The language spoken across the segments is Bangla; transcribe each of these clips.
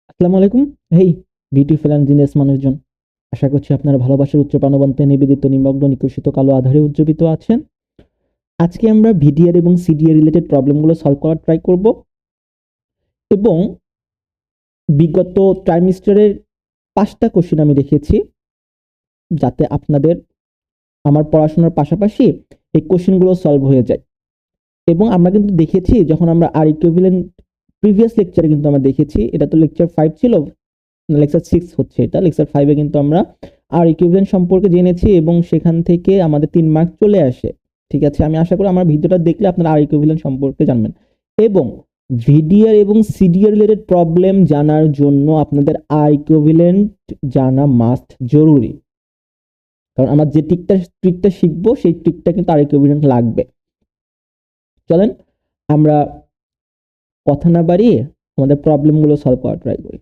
আসসালামু আলাইকুম। হেই বিউটিফুল অ্যান্ড জিনিয়াস মানুষজন, আশা করছি আপনারা ভালোবাসার উচ্চ প্রাণবন্তে নিবেদিত নিমগ্ন নিকষিত কালো আধারে উজ্জীবিত আছেন। আজকে আমরা ভিডিআর এবং সিডিআর রিলেটেড প্রবলেমগুলো সলভ করার ট্রাই করব এবং বিগত ট্রাইমিস্টারের 5টা কোশ্চেন আমি রেখেছি, যাতে আপনাদের আমার পড়াশোনার পাশাপাশি এই কোশ্চেনগুলো সলভ হয়ে যায়। এবং আমরা কিন্তু দেখেছি, যখন আমরা আর ইকুইভ্যালেন্ট প্রিভিয়াস লেকচারে কিন্তু আমরা দেখেছি, এটা তো লেকচার 5 ছিল, লেকচার 6 হচ্ছে, এটা লেকচার 5 এ কিন্তু আমরা আর ইকুইভ্যালেন্ট সম্পর্কে জেনেছি এবং সেখান থেকে আমাদের 3 মার্ক চলে আসে। ঠিক আছে, আমি আশা করি আমার ভিডিওটা দেখলে আপনারা আর ইকুইভ্যালেন্ট সম্পর্কে জানবেন। এবং ভিডিআর এবং সিডিআর রিলেটেড প্রবলেম জানার জন্য আপনাদের আর ইকুইভ্যালেন্ট জানা মাস্ট জরুরি, কারণ আমরা যে ট্রিকটা শিখবো সেই ট্রিকটা কিন্তু আর ইকুইভ্যালেন্ট লাগবে। চলেন আমরা কথা না বাড়িয়ে আমাদের প্রবলেমগুলো সলভ করার ট্রাই করি।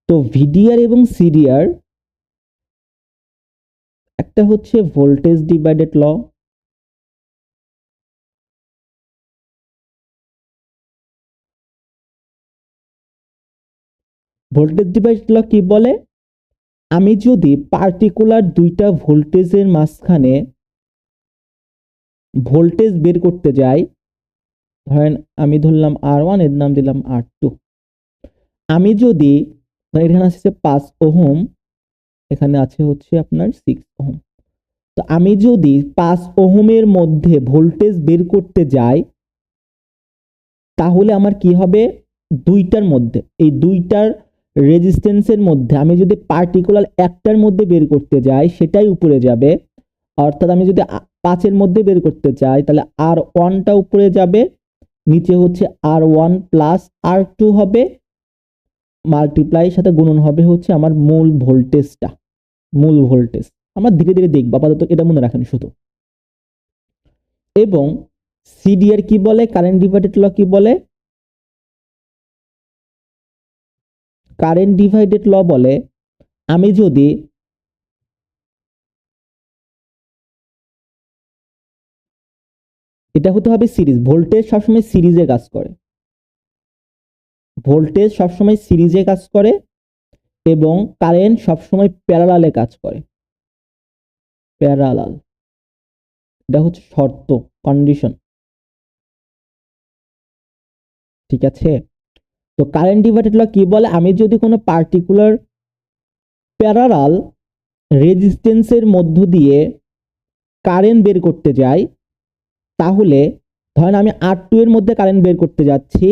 তো ভিডিআর এবং সিডিআর, একটা হচ্ছে ভোল্টেজ ডিভাইডেড ল, ভোল্টেজ ডিভাইডেড ল কি বলে? আমি যদি পার্টিকুলার দুইটা ভোল্টেজের মাঝখানে ভোল্টেজ বের করতে যাই, ধরেন আমি ধরলাম R1, এর নাম দিলাম R2। আমি যদি এখানে আছে 5 ওহম, এখানে আছে হচ্ছে আপনার 6 ওহম। তো আমি যদি 5 ওহমের মধ্যে ভোল্টেজ বের করতে যাই, তাহলে আমার কি হবে? দুইটার মধ্যে, এই দুইটার রেজিস্ট্যান্সের মধ্যে আমি যদি পার্টিকুলার একটার মধ্যে বের করতে যাই, সেটাই উপরে যাবে। অর্থাৎ আমি যদি 5-এর মধ্যে বের করতে চাই, তাহলে R1টা উপরে যাবে, নিচে হচ্ছে R1 প্লাস R2 হবে, মাল্টিপ্লাই সাথে গুণন হবে হচ্ছে আমার মূল ভোল্টেজটা, মূল ভোল্টেজ। আমরা ধীরে ধীরে দেখব, আপাতত এটা মনে রাখেন শুধু। এবং সিডিআর কি বলে? কারেন্ট ডিভাইডেড ল কি বলে? কারেন্ট ডিভাইডেড ল বলে, আমি যদি এটা হতে হবে সিরিজ, ভোল্টেজ সবসময় সিরিজে কাজ করে, ভোল্টেজ সবসময় সিরিজে কাজ করে এবং কারেন্ট সবসময় প্যারালালে কাজ করে, প্যারালাল। এটা হচ্ছে শর্ত, কন্ডিশন। ঠিক আছে, তো কারেন্ট ডিভাইডেড ল কি বলে? আমি যদি কোনো পার্টিকুলার প্যারালাল রেজিস্ট্যান্সের মধ্য দিয়ে কারেন্ট বের করতে যাই, তাহলে ধরেন আমি R2 এর মধ্যে কারেন্ট বের করতে যাচ্ছি,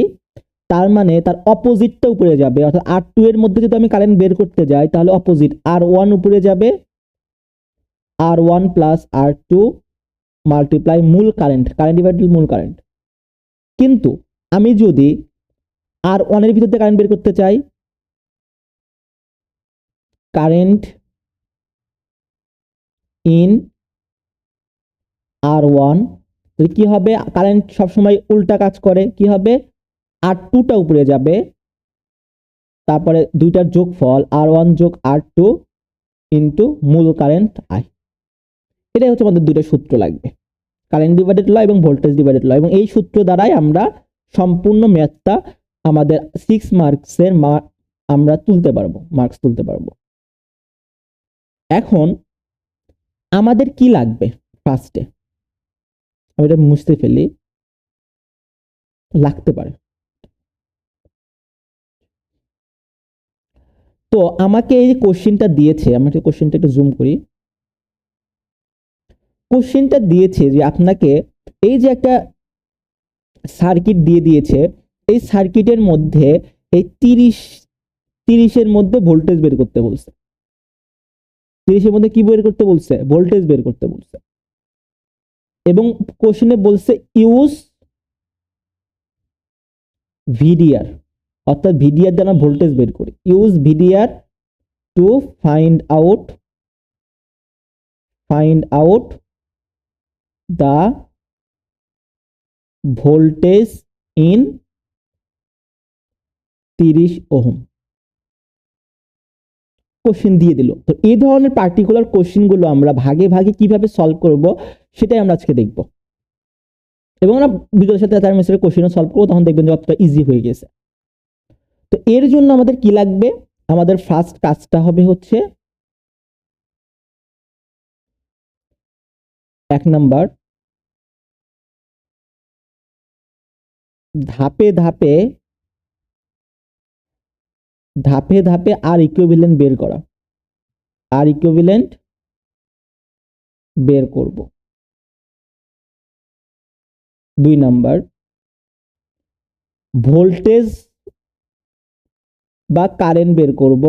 তার মানে তার অপোজিটটা উপরে যাবে। অর্থাৎ R2 এর মধ্যে যদি আমি কারেন্ট বের করতে যাই, তাহলে অপোজিট R1 উপরে যাবে, R1 প্লাস R2 মাল্টিপ্লাই মূল কারেন্ট, কারেন্ট ডিভাইডেড মূল কারেন্ট। কিন্তু আমি যদি R1 এর ভিতরে কারেন্ট বের করতে চাই, কারেন্ট ইন R1, কি হবে? কারেন্ট সবসময় উল্টা কাজ করে, কি হবে? R2টা উপরে যাবে, তারপরে দুইটার যোগফল R1 যোগ R2 ইন্টু মূল কারেন্ট I। এটাই হচ্ছে আমাদের দুইটা সূত্র লাগবে, কারেন্ট ডিভাইডেড ল এবং ভোল্টেজ ডিভাইডেড ল। এবং এই সূত্র দ্বারাই আমরা সম্পূর্ণ ম্যাথটা আমাদের 6 মার্কসের আমরা তুলতে পারবো, মার্কস তুলতে পারবো। এখন আমাদের কি লাগবে? ফার্স্টে আমি এটা মুছতে ফেলি, লাগতে পারে। তো আমাকে এই যে কোশ্চেনটা দিয়েছে, আমাকে কোশ্চেনটা একটু জুম করি। কোশ্চেনটা দিয়েছে যে আপনাকে এই যে একটা সার্কিট দিয়ে দিয়েছে, এই সার্কিটের মধ্যে এই 30-এর মধ্যে ভোল্টেজ বের করতে বলছে। 30-এর মধ্যে কি বের করতে বলছে? ভোল্টেজ বের করতে বলছে। এবং কোশ্চেনে বলছে ইউজ ভিডিআর, অর্থাৎ ভিডিআর দ্বারা ভোল্টেজ বের করি। Use VDR to find out the voltage in 30 ohm. Question দিয়ে দিল। তো এই ধরনের পার্টিকুলার কোশ্চেনগুলো আমরা ভাগে ভাগে কিভাবে সলভ করব, সেটাই আমরা আজকে দেখব। এবং আমরা বিগতের সাথে তার মেসের কোশ্চেনও সলভ করবো, তখন দেখবেন যে অতটা ইজি হয়ে গেছে। তো এর জন্য আমাদের কি লাগবে, আমাদের ফার্স্ট কাজটা হবে হচ্ছে 1 নাম্বার, ধাপে ধাপে ধাপে ধাপে আর ইকুইভ্যালেন্ট বের করা, আর ইকুইভ্যালেন্ট বের করব। 2 নাম্বার, ভোল্টেজ বা কারেন্ট বের করব,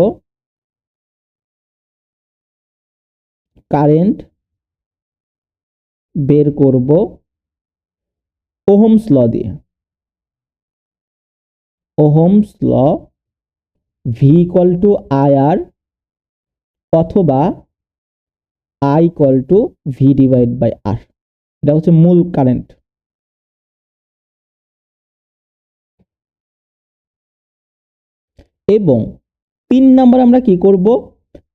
কারেন্ট বের করব ওহমস ল দিয়ে। Ohm's law, V equal to I R অথবা I equal to V divide by R, এটা হচ্ছে মূল কারেন্ট। এবং 3 নাম্বার আমরা কি করব,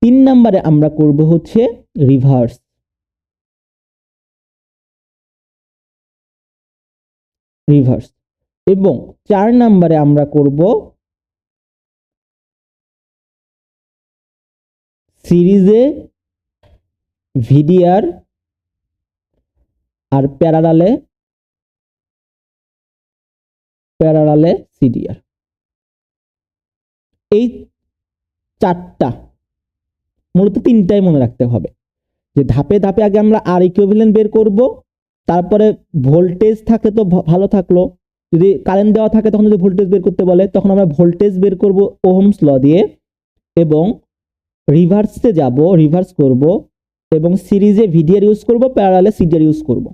3 নাম্বারে আমরা করব হচ্ছে রিভার্স। রিভার্স এবং 4 নাম্বারে আমরা করব সিরিজে ভিডিআর আর প্যারালালে সিডিআর। এই 4টা, মূলত 3টাই মনে রাখতে হবে, যে ধাপে ধাপে আগে আমরা আর ইকুইভ্যালেন্ট বের করব, তারপরে ভোল্টেজ থাকে তো ভালো থাকলো, যদি কারেন্ট দেওয়া থাকে তখন যদি ভোল্টেজ বের করতে বলে তখন আমরা ভোল্টেজ বের করব ওহমস ল দিয়ে, এবং রিভার্সে যাব, রিভার্স করব, এবং সিরিজে ভিডিআর ইউজ করব, প্যারালালে সিডিআর ইউজ করব।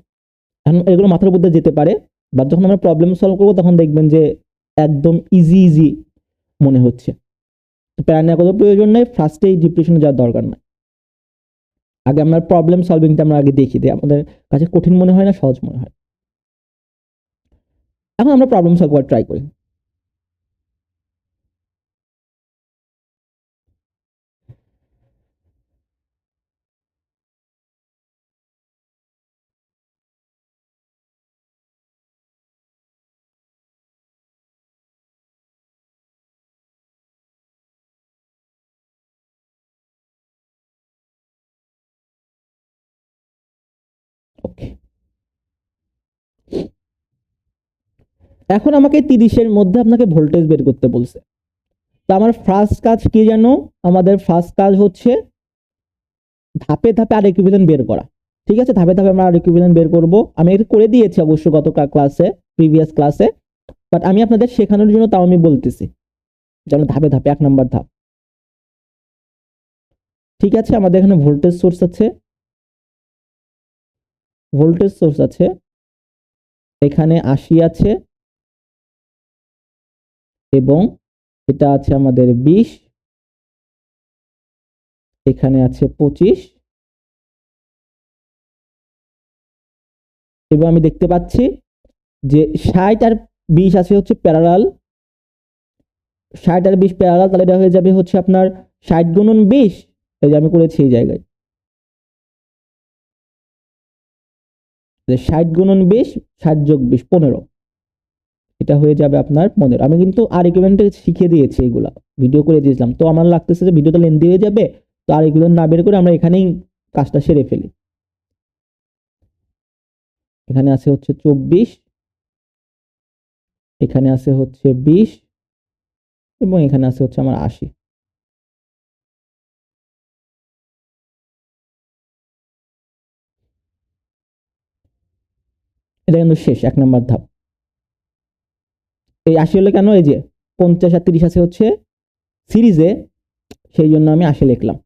এখন এগুলো মাথার মধ্যে যেতে পারে, বাট যখন আমরা প্রবলেম সলভ করব তখন দেখবেন যে একদম ইজি ইজি মনে হচ্ছে। প্যারা নেওয়ার কোনো প্রয়োজন নেই, ফার্স্টেই ডিপ্রেশনে যাওয়ার দরকার নাই। আগে আমরা প্রবলেম সলভিংটা আমরা আগে দেখি দিই, আমাদের কাছে কঠিন মনে হয় না, সহজ মনে হয়। এখন আমরা প্রবলেম সলভ করার ট্রাই করি। ওকে, এখন আমাকে 30-এর মধ্যে আপনাকে ভোল্টেজ বের করতে বলছে। তো আমার ফার্স্ট কাজ কি জানো, আমাদের ফার্স্ট কাজ হচ্ছে ধাপে ধাপে আর ইকুইভ্যালেন্ট বের করা। ঠিক আছে, ধাপে ধাপে আমরা আর ইকুইভ্যালেন্ট বের করব। আমি এটা করে দিয়েছি অবশ্য গত ক্লাসে, প্রিভিয়াস ক্লাসে, বাট আমি আপনাদের শেখানোর জন্য তাও আমি বলতেছি যেন ধাপে ধাপে 1 নাম্বার ধাপ। ঠিক আছে, আমাদের এখানে ভোল্টেজ সোর্স আছে, ভোল্টেজ সোর্স আছে, এখানে 80 আছে, এবং এটা আছে আমাদের 20, এখানে আছে 25, এবং আমি দেখতে পাচ্ছি যে 60 আর 20 আছে হচ্ছে প্যারালাল, 60 আর 20 প্যারালাল, তাহলে এটা হয়ে যাবে হচ্ছে আপনার 60 গুণন 20, এই যে আমি করেছি এই জায়গায় 60 গুণন 20, 60 যোগ 20 15, এটা হয়ে যাবে আপনার 15। আমি কিন্তু আর ইকুইভ্যালেন্ট শিখিয়ে দিয়েছি, এগুলা ভিডিও করে দিয়েছিলাম, তো আমার লাগতেছে যে ভিডিওটা লেন্দি হয়ে যাবে, তো আর ইকুইভ্যালেন্ট না বের করে আমরা এখানেই কাজটা সেরে ফেলি। এখানে আছে হচ্ছে 24, এখানে আছে হচ্ছে 20, এবং এখানে আছে হচ্ছে আমার 80। এটা কিন্তু শেষ 1 নাম্বার ধাপ। এই 80 হলো কেন, এই যে 50 আর 30 আছে হচ্ছে সিরিজে, সেই জন্য আমি 80 লিখলাম।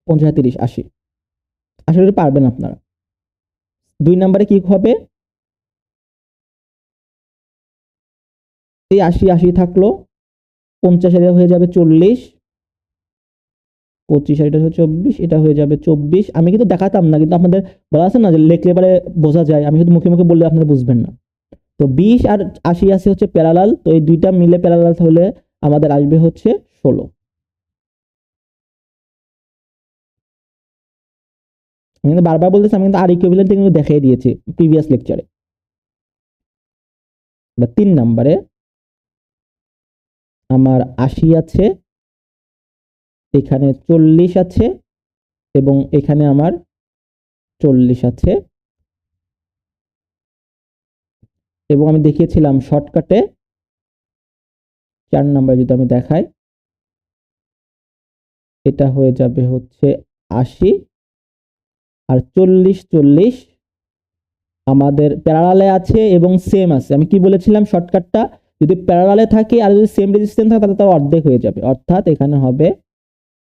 50 আর 30 80, আসলে পারবেন আপনারা। 2 নাম্বারে কি হবে, এই 80 80 থাকলো, 50 এটা হয়ে যাবে 40, 25 আর এটা হচ্ছে 24, এটা হয়ে যাবে 24। আমি কিন্তু দেখাতাম না, কিন্তু আপনাদের বলা আছে না যে লেখলে এবারে বোঝা যায়, আমি কিন্তু মুখে মুখে বললে আপনারা বুঝবেন না। তো 20 আর 80 আছে হচ্ছে প্যারালাল, তো এই দুইটা মিলে প্যারালাল হলে আমাদের আসবে হচ্ছে 16। আমি কিন্তু বারবার বলতেছি, আমি কিন্তু আর ইকুইভ্যালেন্ট কিন্তু দেখিয়ে দিয়েছি প্রিভিয়াস লেকচারে। বা 3 নাম্বারে আমার 80 আছে, এখানে 40 আছে এবং এখানে আমার 40 আছে, এবং আমি দেখিয়েছিলাম শর্টকাটে 4 নাম্বার যদি আমি দেখাই, এটা হয়ে যাবে হচ্ছে 80 আর 40 আমাদের প্যারালালে আছে এবং সেম আছে। আমি কি বলেছিলাম, শর্টকাটটা যদি প্যারালালে থাকে আর যদি সেম রেজিস্ট্যান্স থাকে তাহলে তার অর্ধেক হয়ে যাবে, অর্থাৎ এখানে হবে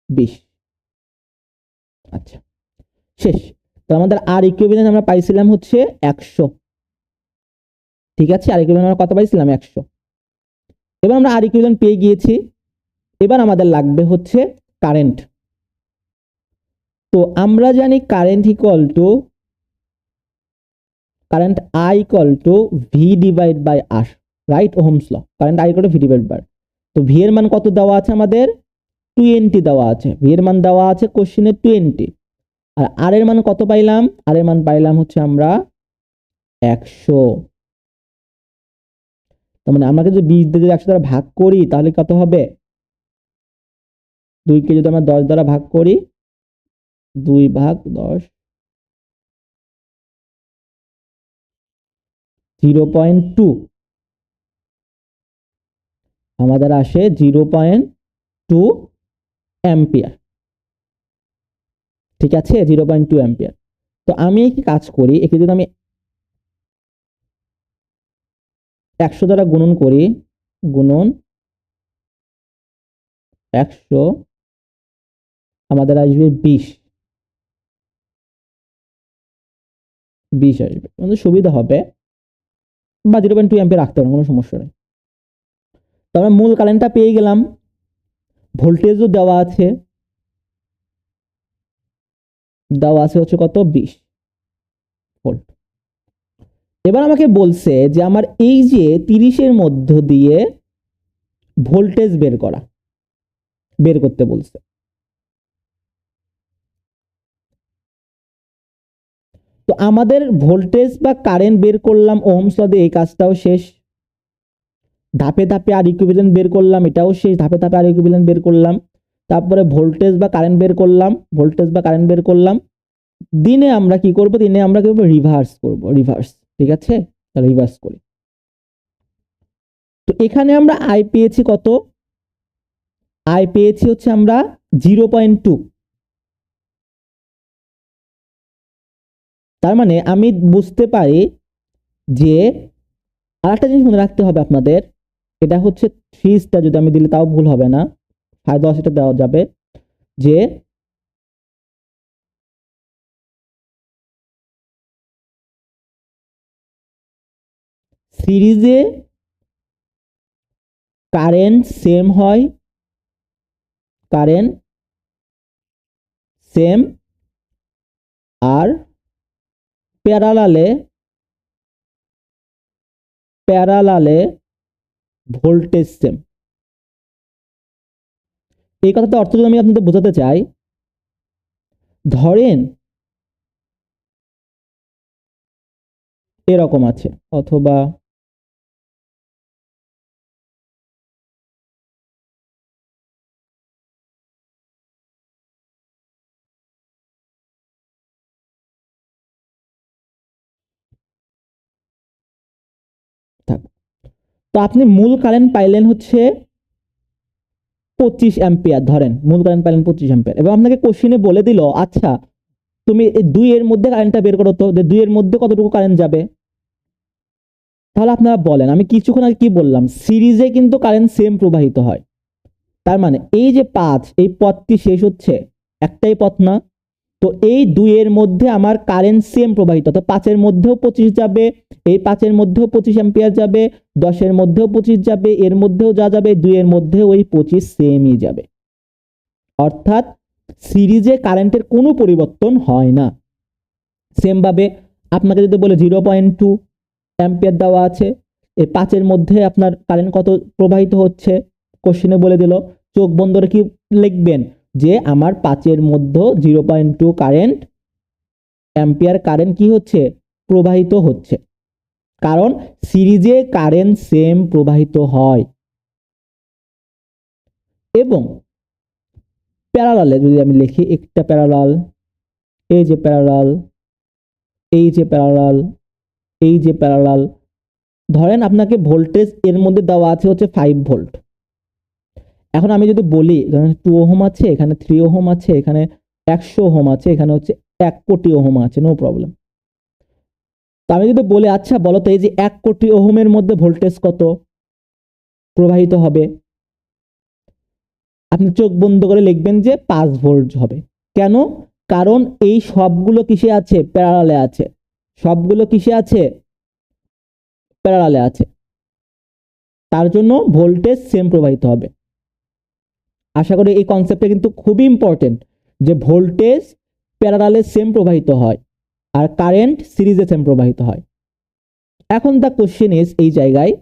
20। আচ্ছা, শেষ। তো আমাদের আর ইকুইভ্যালেন্ট আমরা পাইছিলাম হচ্ছে 100, ঠিক আছে, আর ইকুইভ্যালেন্ট আমরা কত পাইছিলাম, 100। এবার আমরা আর ইকুইভ্যালেন্ট পেয়ে গিয়েছি, এবার আমাদের লাগবে হচ্ছে কারেন্ট। তো আমরা জানি current equal to current I equal to V divide by R, right, Ohm's law. Current I equal to V divide by, তো ভি এর মান কত দেওয়া আছে আমাদের, 20 দেওয়া আছে, ভি এর মান দেওয়া আছে কোশ্চেনে 20। আর আর এর মান কত পাইলাম, আর এর মান পাইলাম হচ্ছে আমরা 100। তার মানে আমরা যদি 20 দিয়ে 100 দ্বারা ভাগ করি তাহলে কত হবে, 2 কে যদি আমরা 10 দ্বারা ভাগ করি, 2/10, 0.2 আমাদের আসে 0.2 অ্যাম্পিয়ার, ঠিক আছে, 0.2 অ্যাম্পিয়ার। তো আমি কি কাজ করি, একে যদি আমি 100 দ্বারা গুণন করি, গুণন 100 আমাদের আসবে 20 আসবে, আমাদের সুবিধা হবে, বা 0.2 অ্যাম্পিয়ার রাখতে পারেন, কোনো সমস্যা নেই। তো আমরা মূল কারেন্টটা পেয়ে গেলাম, ভোল্টেজও দেওয়া আছে, হচ্ছে কত, 20 ভোল্ট। এবার আমাকে বলছে যে আমার এই যে 30-এর মধ্য দিয়ে ভোল্টেজ বের করতে বলছে। তো আমাদের ভোল্টেজ বা কারেন্ট বের করলাম ওহমস ল দিয়ে, এই কাজটাও শেষ। ধাপে ধাপে আর ইকুইভ্যালেন্ট বের করলাম, এটাও শেষ, ধাপে ধাপে আর ইকুইভ্যালেন্ট বের করলাম। তারপরে ভোল্টেজ বা কারেন্ট বের করলাম, দিনে আমরা কি করব, রিভার্স করব, ঠিক আছে, রিভার্স করি। তো এখানে আমরা আই পেয়েছি কত, আই পেয়েছি হচ্ছে আমরা 0.2। তার মানে আমি বুঝতে পারি যে, আরেকটা জিনিস মনে রাখতে হবে আপনাদের, এটা হচ্ছে 3 যদি আমি দিলে তাও ভুল হবে না, 10 এটা দেওয়া যাবে, যে সিরিজে কারেন্ট সেম হয়, আর প্যারালালে ভোল্টেজ সেম। এই কথাটা অর্থ যদি আমি আপনাদের বোঝাতে চাই, ধরেন এরকম আছে, অথবা থাক। তো আপনি মূল কারেন্ট পাইলেন হচ্ছে 25 অ্যাম্পিয়ার, ধরেন মূল কারেন্ট পাইলেন 25 অ্যাম্পিয়ার, এবং আপনাকে কোশ্চেনে বলে দিল, আচ্ছা তুমি এই 2 এর মধ্যে কারেন্টটা বের করো তো, যে 2 এর মধ্যে কতটুকু কারেন্ট যাবে। তাহলে আপনারা বলেন, আমি কিছুক্ষণ আগে কি বললাম, সিরিজে কিন্তু কারেন্ট সেম প্রবাহিত হয়। তার মানে এই যে 5, এই পথটি শেষ হচ্ছে, একটাই পথ না, তো এই 2 এর মধ্যে আমার কারেন্ট সেম প্রবাহিত, তো 5 এর মধ্যেও 25 যাবে, এই 5 এর মধ্যেও 25 অ্যাম্পিয়ার যাবে, 10 এর মধ্যেও 25 যাবে, এর মধ্যেও যা যাবে, 2 এর মধ্যেও ওই 25 সেমই যাবে। অর্থাৎ সিরিজে কারেন্টের কোনো পরিবর্তন হয় না। সেম ভাবে আপনাকে যদি বলে 0.2 অ্যাম্পিয়ার দেওয়া আছে, এই 5 এর মধ্যে আপনার কারেন্ট কত প্রবাহিত হচ্ছে, কোশ্চেনে বলে দিল, চোখ বন্ধ রেখে লিখবেন যে আমার 5 এর মধ্যে 0.2 কারেন্ট অ্যাম্পিয়ার কারেন্ট কি হচ্ছে, প্রবাহিত হচ্ছে, কারণ সিরিজে কারেন্ট সেম প্রবাহিত হয়। এবং প্যারালালে যদি আমি লিখি একটা প্যারালাল, এই যে প্যারালাল, এই যে প্যারালাল, এই যে প্যারালাল, ধরেন আপনাকে ভোল্টেজ এর মধ্যে দেওয়া আছে হচ্ছে 5 ভোল্ট। এখন আমি যদি বলি ধরেন 2 ওহম আছে, এখানে 3 ওহম আছে, এখানে 100 ওহম আছে, এখানে হচ্ছে 1 কোটি ওহম আছে, নো প্রবলেম। তো আমি যদি বলি আচ্ছা বলো তো এই যে 1 কোটি ওহমের মধ্যে ভোল্টেজ কত প্রবাহিত হবে, আপনি চোখ বন্ধ করে লিখবেন যে 5 ভোল্ট হবে। কেন? কারণ এই সবগুলো কিসে আছে? প্যারালালে আছে। সবগুলো কিসে আছে? প্যারালালে আছে। তার জন্য ভোল্টেজ সেম প্রবাহিত হবে। আশা করি এই কনসেপ্টটা কিন্তু খুবই ইম্পর্টেন্ট, যে ভোল্টেজ প্যারালালে সেম প্রবাহিত হয় আর কারেন্ট সিরিজে সেম প্রবাহিত হয়। এখন দ্য কোশ্চেন ইজ, এই জায়গায়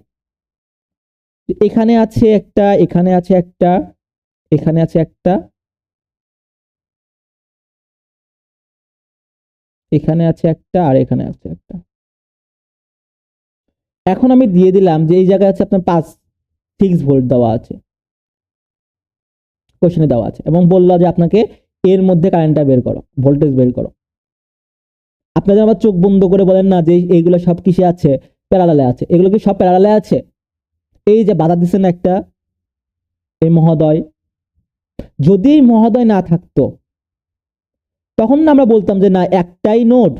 এখানে আছে একটা, এখানে আছে একটা, এখানে আছে একটা, এখানে আছে একটা, আর এখানে আছে একটা। এখন আমি দিয়ে দিলাম যে এই জায়গায় আছে আপনার 6 ভোল্ট দেওয়া আছে, কোশ্চেনে দেওয়া আছে, এবং বললো যে আপনাকে এর মধ্যে কারেন্টটা বের করো, ভোল্টেজ বের করো। আপনাদের আবার চোখ বন্ধ করে বলেন না যে এইগুলো সব কিসে আছে? প্যারালালে আছে। এগুলো কি সব প্যারালালে আছে? এই যে বাধা দিচ্ছেন একটা, এই মহোদয়, যদি এই মহোদয় না থাকতো তখন না আমরা বলতাম যে না একটাই নোড,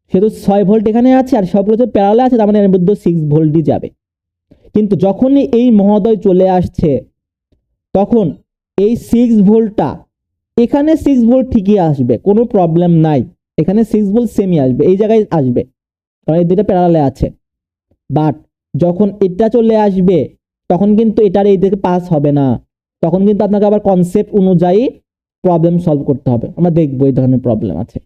সেহেতু 6 ভোল্ট এখানে আছে আর সবগুলো যে প্যারালালে আছে, তার মানে এর মধ্যে 6 ভোল্টই যাবে। কিন্তু যখনই এই মহোদয় চলে আসছে তখন এই 6 ভোল্টটা এখানে 6 ভোল্ট ঠিকই আসবে, কোনো প্রবলেম নাই। এখানে 6 ভোল্ট সেমই আসবে, এই জায়গায় আসবে, কারণ এই দুটো প্যারালালে আছে। বাট যখন এটা চলে আসবে তখন কিন্তু এটার এই দিকে পাস হবে না, তখন কিন্তু আপনাকে আবার কনসেপ্ট অনুযায়ী প্রবলেম সলভ করতে হবে। আমরা দেখবো এই ধরনের প্রবলেম আছে।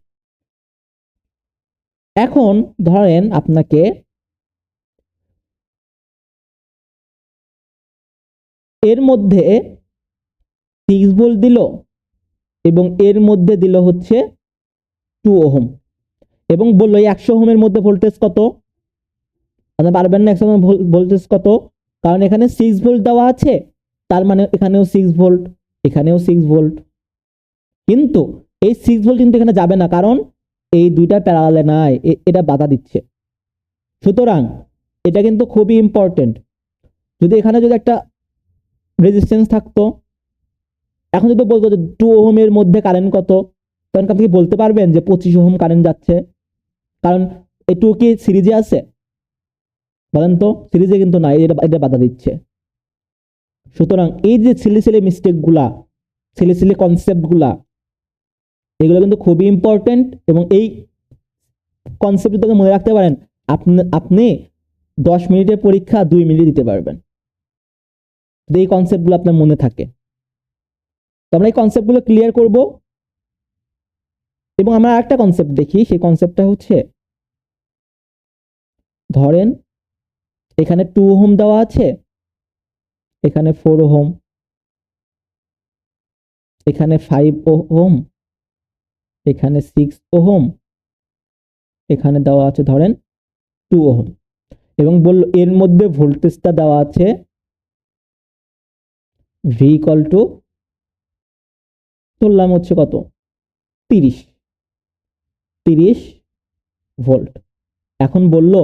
এখন ধরেন আপনাকে এর মধ্যে 6 ভোল্ট দিল এবং এর মধ্যে দিল হচ্ছে 2 ওহম, এবং বললো 100 ওহমের মধ্যে ভোল্টেজ কত? আপনি পারবেন না 100 ওহম ভোল্টেজ কত, কারণ এখানে 6 ভোল্ট দেওয়া আছে, তার মানে এখানেও 6 ভোল্ট, এখানেও 6 ভোল্ট। কিন্তু এই 6 ভোল্ট কিন্তু এখানে যাবে না, কারণ এই দুইটা প্যারালালে নাই, এটা বাধা দিচ্ছে। সুতরাং এটা কিন্তু খুবই ইম্পর্টেন্ট। যদি এখানে যদি একটা রেজিস্ট্যান্স থাকতো, এখন যদি বলতো যে 2 ওহমের মধ্যে কারেন্ট কত, তখন আপনি কি বলতে পারবেন যে 25 ওহম কারেন্ট যাচ্ছে? কারণ এই 2 কি সিরিজে আছে? বলেন তো, সিরিজে কিন্তু নাই, এটা বাধা দিচ্ছে। সুতরাং এই যে ছেলে ছেলে মিস্টেকগুলা, ছেলে ছেলে কনসেপ্টগুলা, এগুলো কিন্তু খুবই ইম্পর্টেন্ট, এবং এই কনসেপ্ট যদি মনে রাখতে পারেন, আপনি 10 মিনিটের পরীক্ষা 2 মিনিটে দিতে পারবেন, যদি এই কনসেপ্টগুলো আপনার মনে থাকে। তো আমরা এই কনসেপ্টগুলো ক্লিয়ার করব, এবং আমরা একটা কনসেপ্ট দেখি। সেই কনসেপ্টটা হচ্ছে, ধরেন এখানে 2 ওহম দেওয়া আছে, এখানে 4 ওহম, এখানে 5 ওহম, এখানে 6 ওহম, এখানে দেওয়া আছে ধরেন 2 ওহম, এবং বলল এর মধ্যে ভোল্টেজটা দেওয়া আছে ভি ইকুয়াল টু, ধরলাম হচ্ছে কত, 30 ভোল্ট। এখন বলল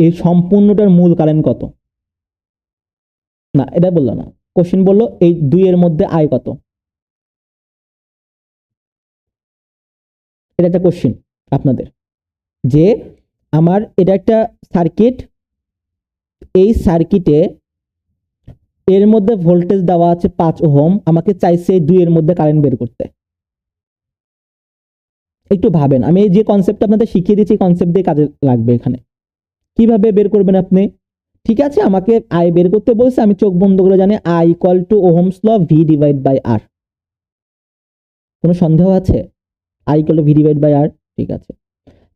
এই সম্পূর্ণটার মূল কারেন্ট কত? না, এটা বললো না। কোশ্চেন বললো এই 2 এর মধ্যে আই কত। এটা একটা কোশ্চেন আপনাদের, যে আমার এটা একটা সার্কিট, এই সার্কিটে এর মধ্যে ভোল্টেজ দেওয়া আছে 5 ওহম, আমাকে চাইছে এই 2 এর মধ্যে কারেন্ট বের করতে। একটু ভাবেন, আমি এই যে কনসেপ্ট আপনাদের শিখিয়ে দিচ্ছি, কনসেপ্ট দিয়ে কাজে লাগবে। এখানে কিভাবে বের করবেন আপনি? ঠিক আছে, আমাকে আই বের করতে বলছে, আমি চোখ বন্ধ করে জানি I equal to Ohm's law V divide by R. কোনো সন্দেহ আছে? I equal to V divide by R, ঠিক আছে।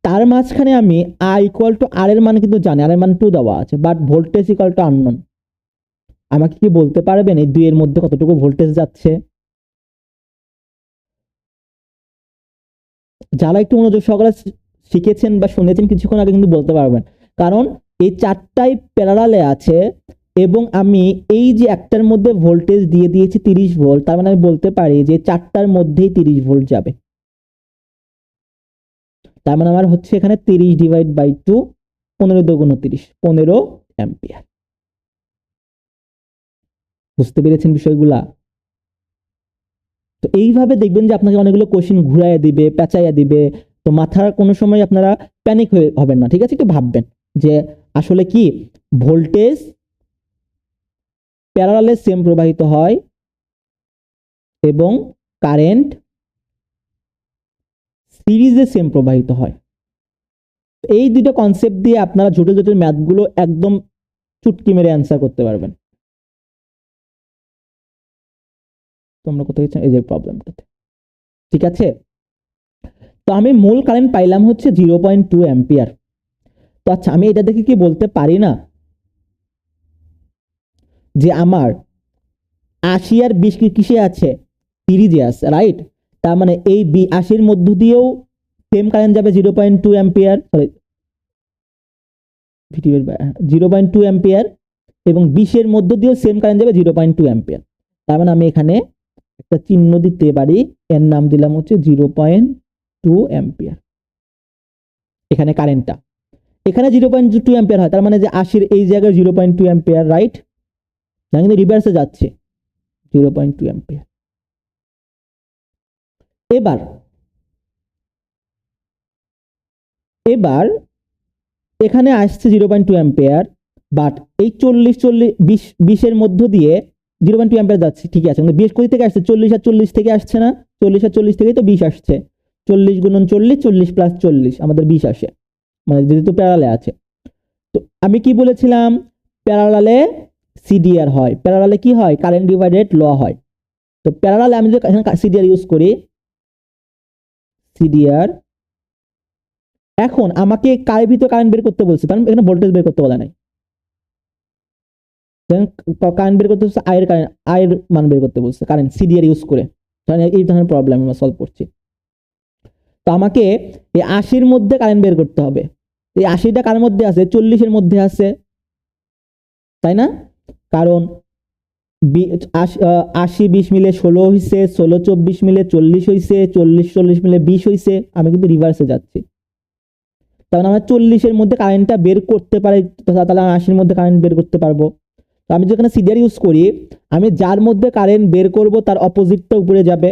তার মাঝখানে আমি আই ইকুয়াল টু আর এর মান কিন্তু জানি, আর এর মান 2 দেওয়া আছে, but voltage equal to unknown. আমাকে কি বলতে পারবেন এই 2 এর মধ্যে কতটুকু ভোল্টেজ যাচ্ছে? যারা একটু মনোযোগ সহকারে শিখেছেন বা শুনেছেন কিছুক্ষণ আগে, কিন্তু বলতে পারবেন, কারণ এই চারটাই প্যারালালে আছে। এবং আমি এই যে একটার মধ্যে ভোল্টেজ দিয়ে দিয়েছি 30 ভোল্ট, তার মানে আমি বলতে পারি যে চারটার মধ্যেই 30 ভোল্ট যাবে। তার মানে আমার হচ্ছে এখানে 30 ডিভাইড বাই 2, 15 দুগুণ 30, 15 অ্যাম্পিয়ার। বুঝতে পেরেছেন বিষয়গুলা? তো এইভাবে দেখবেন যে আপনাকে অনেকগুলো কোশ্চেন ঘুরাইয়া দিবে, পেঁচাইয়া দিবে, তো মাথার কোনো সময় আপনারা প্যানিক হয়ে হবেন না, ঠিক আছে? একটু ভাববেন যে আসলে কি ভোল্টেজ প্যারালালে সেম প্রবাহিত হয় এবং কারেন্ট সিরিজে সেম প্রবাহিত হয়। এই দুটো কনসেপ্ট দিয়ে আপনারা জটিল জটিল ম্যাথগুলো একদম চুটকি মেরে অ্যান্সার করতে পারবেন। তোমরা কোথায় গেছো? এই যে প্রবলেমটাতে, ঠিক আছে? তো আমি মূল কারেন্ট পাইলাম হচ্ছে 0.2 অ্যাম্পিয়ার। তো আচ্ছা, আমি এটা দেখে কি বলতে পারি না যে আমার 80 আর 20 কিসে আছে? সিরিজে আছে, রাইট? তার মানে এই 80 মধ্য দিয়েও সেম কারেন্ট যাবে 0.2 অ্যাম্পিয়ার, সরি 0.2 অ্যাম্পিয়ার, এবং 20 মধ্য দিয়েও সেম কারেন্ট যাবে 0.2 অ্যাম্পিয়ার। তার মানে আমি এখানে একটা চিহ্ন দিতে পারি, এর নাম দিলাম হচ্ছে 0.2 অ্যাম্পিয়ার। এখানে কারেন্টটা এখানে 0.2 অ্যাম্পিয়ার হয়, তার মানে যে 80 এই জায়গায় 0.2 অ্যাম্পিয়ার, রাইট? না, কিন্তু রিভার্সে যাচ্ছে 0.2 অ্যাম্পিয়ার। এবার এবার এখানে আসছে 0.2 অ্যাম্পিয়ার, বাট এই 20 মধ্য দিয়ে 0.2 অ্যাম্পিয়ার যাচ্ছে, ঠিক আছে, কিন্তু 20 কোথা থেকে আসছে? 40 আর 40 থেকে আসছে না? 40 আর 40 থেকেই তো 20 আসছে। 40 গুণন 40, 40 প্লাস 40 আমাদের 20 আসে, মানে যেহেতু প্যারালালে আছে। তো আমি কি বলেছিলাম? প্যারালালে সিডিআর হয়। প্যারালালে কি হয়? কারেন্ট ডিভাইডেড ল হয়। তো প্যারালালে আমি যদি এখানে সিডিআর ইউজ করি, সিডিআর, এখন আমাকে কার ভিতর কারেন্ট বের করতে বলছে, কারণ এখানে ভোল্টেজ বের করতে বলা নাই। কারেন্ট বের করতে হচ্ছে আয়ের কারেন্ট, আয়ের মান বের করতে বলছে কারেন্ট সিডিআর ইউজ করে। এই ধরনের প্রবলেম আমরা সলভ করছি। তো আমাকে এই 80 মধ্যে কারেন্ট বের করতে হবে। এই 80টা কার মধ্যে আছে? 40 মধ্যে আছে, তাই না? কারণ 80 20 মিলে 16 হয়েছে, 16 24 মিলে 40 হয়েছে, 40 40 মিলে 20 হয়েছে। আমি কিন্তু রিভার্সে যাচ্ছি, তার মানে আমরা 40 মধ্যে কারেন্টটা বের করতে পারি, তাহলে আমি 80 মধ্যে কারেন্ট বের করতে পারবো। তো আমি যেখানে সিডিআর ইউজ করি, আমি যার মধ্যে কারেন্ট বের করব তার অপোজিটটা উপরে যাবে,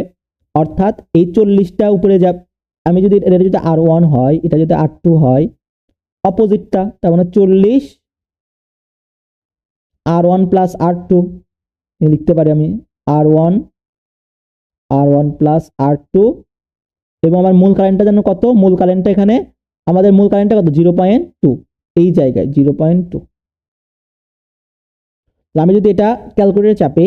অর্থাৎ এই 40টা উপরে যাবে। আমি যদি এটা যদি R1 হয়, এটা যদি R2 হয়, অপোজিটটা, তার মানে 40 R1 প্লাস R2 লিখতে পারি আমি, R1 প্লাস R2, এবং আমার মূল কারেন্টটা যেন কত? মূল কারেন্টটা এখানে আমাদের মূল কারেন্টটা কত? 0.2, এই জায়গায় 0.2। আমি যদি এটা ক্যালকুলেটরে চাপি,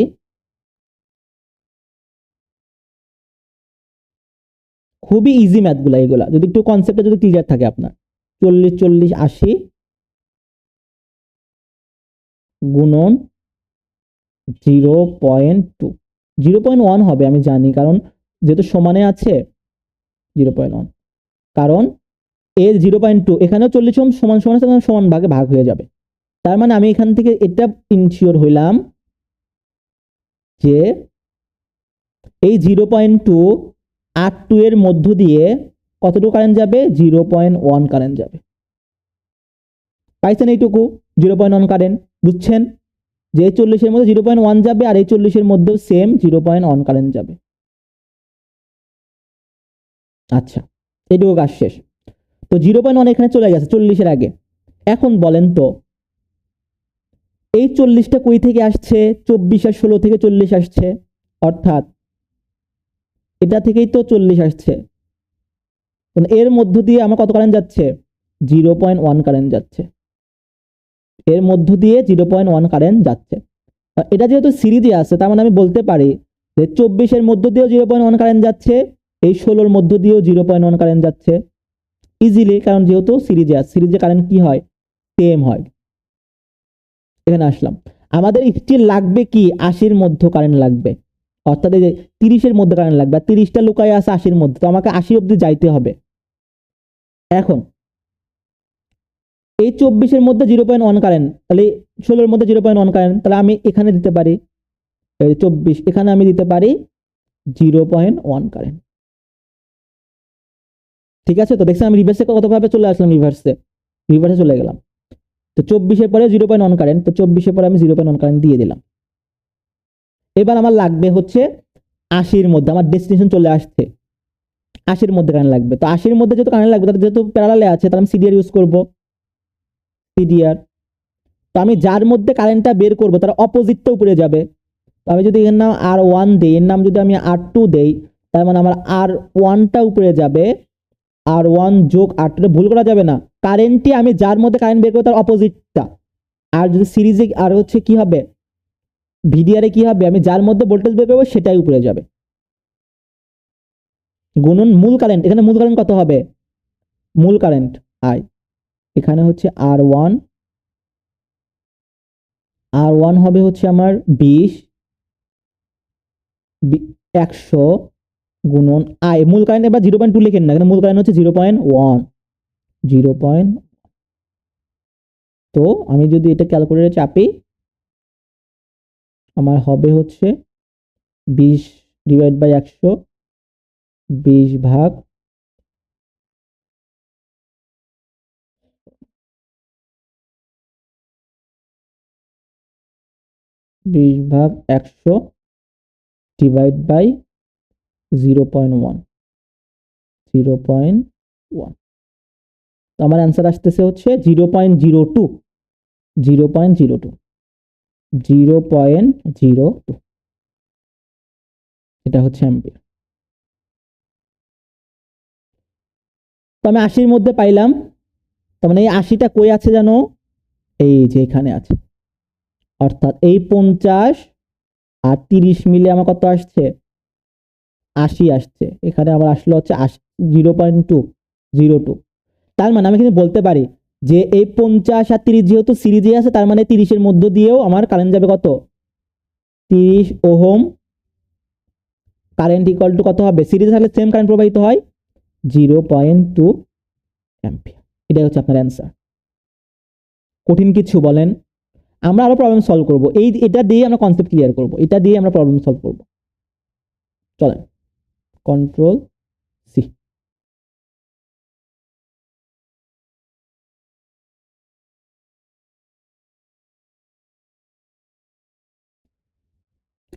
খুবই ইজি ম্যাথগুলো এগুলা, যদি একটু কনসেপ্টটা যদি ক্লিয়ার থাকে আপনার। 40 40 80 গুণন 0.2, 0.1 হবে আমি জানি, কারণ যেহেতু সমানে আছে 0.1, কারণ এর 0.2 এখানেও 40 সমান সমান সমান ভাগে ভাগ হয়ে যাবে। তার মানে আমি এখান থেকে এটা ইনশিওর হইলাম যে এই 0.2 R2 এর মধ্য দিয়ে কতটুকু কারেন্ট যাবে? 0.1 কারেন্ট যাবে। পাইছেন এইটুকু 0.1 কারেন্ট? বুঝছেন যে এই 40 মধ্যে 0.1 যাবে, আর এই 40 মধ্যেও সেম 0.1 কারেন্ট যাবে। আচ্ছা, এইটুকু কাজ শেষ। তো 0.1 এখানে চলে গেছে 40 আগে। এখন বলেন তো এই 40টা কই থেকে আসছে? 24 আর 16 থেকে 40 আসছে, অর্থাৎ এটা থেকেই তো 40 আসছে। এর মধ্য দিয়ে আমার কত কারেন্ট যাচ্ছে? 0.1 কারেন্ট যাচ্ছে। এর মধ্য দিয়ে 0.1 কারেন্ট যাচ্ছে। এটা যেহেতু সিরিজে আছে, তার মানে আমি বলতে পারি যে 24 মধ্য দিয়েও 0.1 কারেন্ট যাচ্ছে, এই 16 মধ্য দিয়েও 0.1 কারেন্ট যাচ্ছে ইজিলি, কারণ যেহেতু সিরিজে আছে। সিরিজে কারেন্ট কি হয়? সেম হয়। এখানে আসলাম, আমাদের স্টিল লাগবে কি? 80 মধ্যে কারেন্ট লাগবে, অর্থাৎ এই যে 30 মধ্যে কারেন্ট লাগবে, আর 30টা লুকায় আছে 80 মধ্যে, তো আমাকে 80 অব্দি যাইতে হবে। এখন এই 24-এর মধ্যে 0.1 কারেন্ট, তাহলে 16-এর মধ্যে 0.1 কারেন্ট, তাহলে আমি এখানে দিতে পারি 24, এখানে আমি দিতে পারি 0.1 কারেন্ট। ঠিক আছে, তো দেখছেন আমি রিভার্সে কতভাবে চলে আসলাম, রিভার্সে চলে গেলাম। তো 24-এর পরে 0.1 কারেন্ট, তো 24-এর পরে আমি 0.1 কারেন্ট দিয়ে দিলাম। এবার আমার লাগবে হচ্ছে 80-এর মধ্যে, আমার ডেস্টিনেশন চলে আসছে, 80-এর মধ্যে কারেন্ট লাগবে। তো 80-এর মধ্যে যেহেতু কারেন্ট লাগবে, তাহলে যেহেতু প্যারালালে আছে, তাহলে আমি সিডিআর ইউজ করব, সিডিআর। তো আমি যার মধ্যে কারেন্টটা বের করব তার অপোজিটটা উপরে যাবে। তো আমি যদি এর নাম R1 দেই, এর নাম যদি আমি R2 দেই, তার মানে আমার R1টা উপরে যাবে, R1 যোগ R2, ভুল করা যাবে না, কারেন্টটি আমি যার মধ্যে কারেন্ট বের করবো তার অপোজিটটা। আর যদি সিরিজে আর হচ্ছে কি হবে, ভিডিআরে কি হবে, আমি যার মধ্যে ভোল্টেজ বের করবো সেটাই উপরে যাবে, গুণন মূল কারেন্ট। এখানে মূল কারেন্ট কত হবে, মূল কারেন্ট আই, এখানে হচ্ছে R1 হবে হচ্ছে আমার 20, 100 গুণন আই, মূল কারেন্ট। এবার 0.2 লিখেন না, এখানে মূল কারেন্ট হচ্ছে 0.1, 0. তো আমি যদি এটা ক্যালকুলেটরে চাপি, আমার হবে হচ্ছে 20 ডিভাইড বাই 100, 20 ভাগ 100 ডিভাইড বাই 0.1, 0.1। তো আমার অ্যান্সার আসতেছে হচ্ছে 0.02, 0.02, 0.02, এটা হচ্ছে অ্যাম্পিয়ার। তো আমি 80-এর মধ্যে পাইলাম, তার মানে এই 80টা কই আছে জানো, এই যে এখানে আছে। অর্থাৎ এই 50 আর 30 মিলে আমার কত আসছে, 80 আসছে। এখানে আমার আসলো হচ্ছে 0.202। তার মানে আমি কিন্তু বলতে পারি যে এই 50 আর 30 যেহেতু সিরিজে আছে, তার মানে 30-এর মধ্য দিয়েও আমার কারেন্ট যাবে কত, 30 ওহম। কারেন্ট ইকুয়াল টু কত হবে, সিরিজে থাকলে সেম কারেন্ট প্রবাহিত হয়, 0.2 অ্যাম্পিয়ার। এটাই হচ্ছে আপনার অ্যান্সার। কঠিন কিছু বলেন, আমরা আরো প্রবলেম সলভ করব, এটা দিয়ে আমরা কনসেপ্ট ক্লিয়ার করব, এটা দিয়ে আমরা প্রবলেম সলভ করব। চলেন, কন্ট্রোল সি।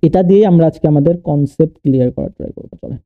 এটা দিয়ে আমরা আজকে আমাদের কনসেপ্ট ক্লিয়ার করার ট্রাই করবো। চলেন,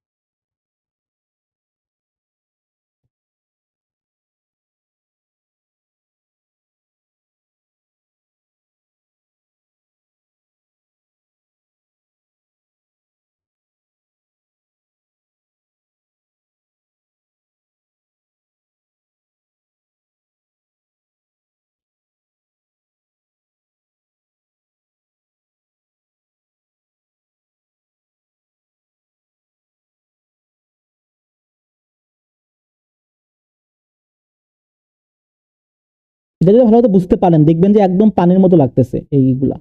এটা যদি ভালো বুঝতে পারেন, দেখবেন যে একদম পানির মতো লাগতেছে এইগুলা।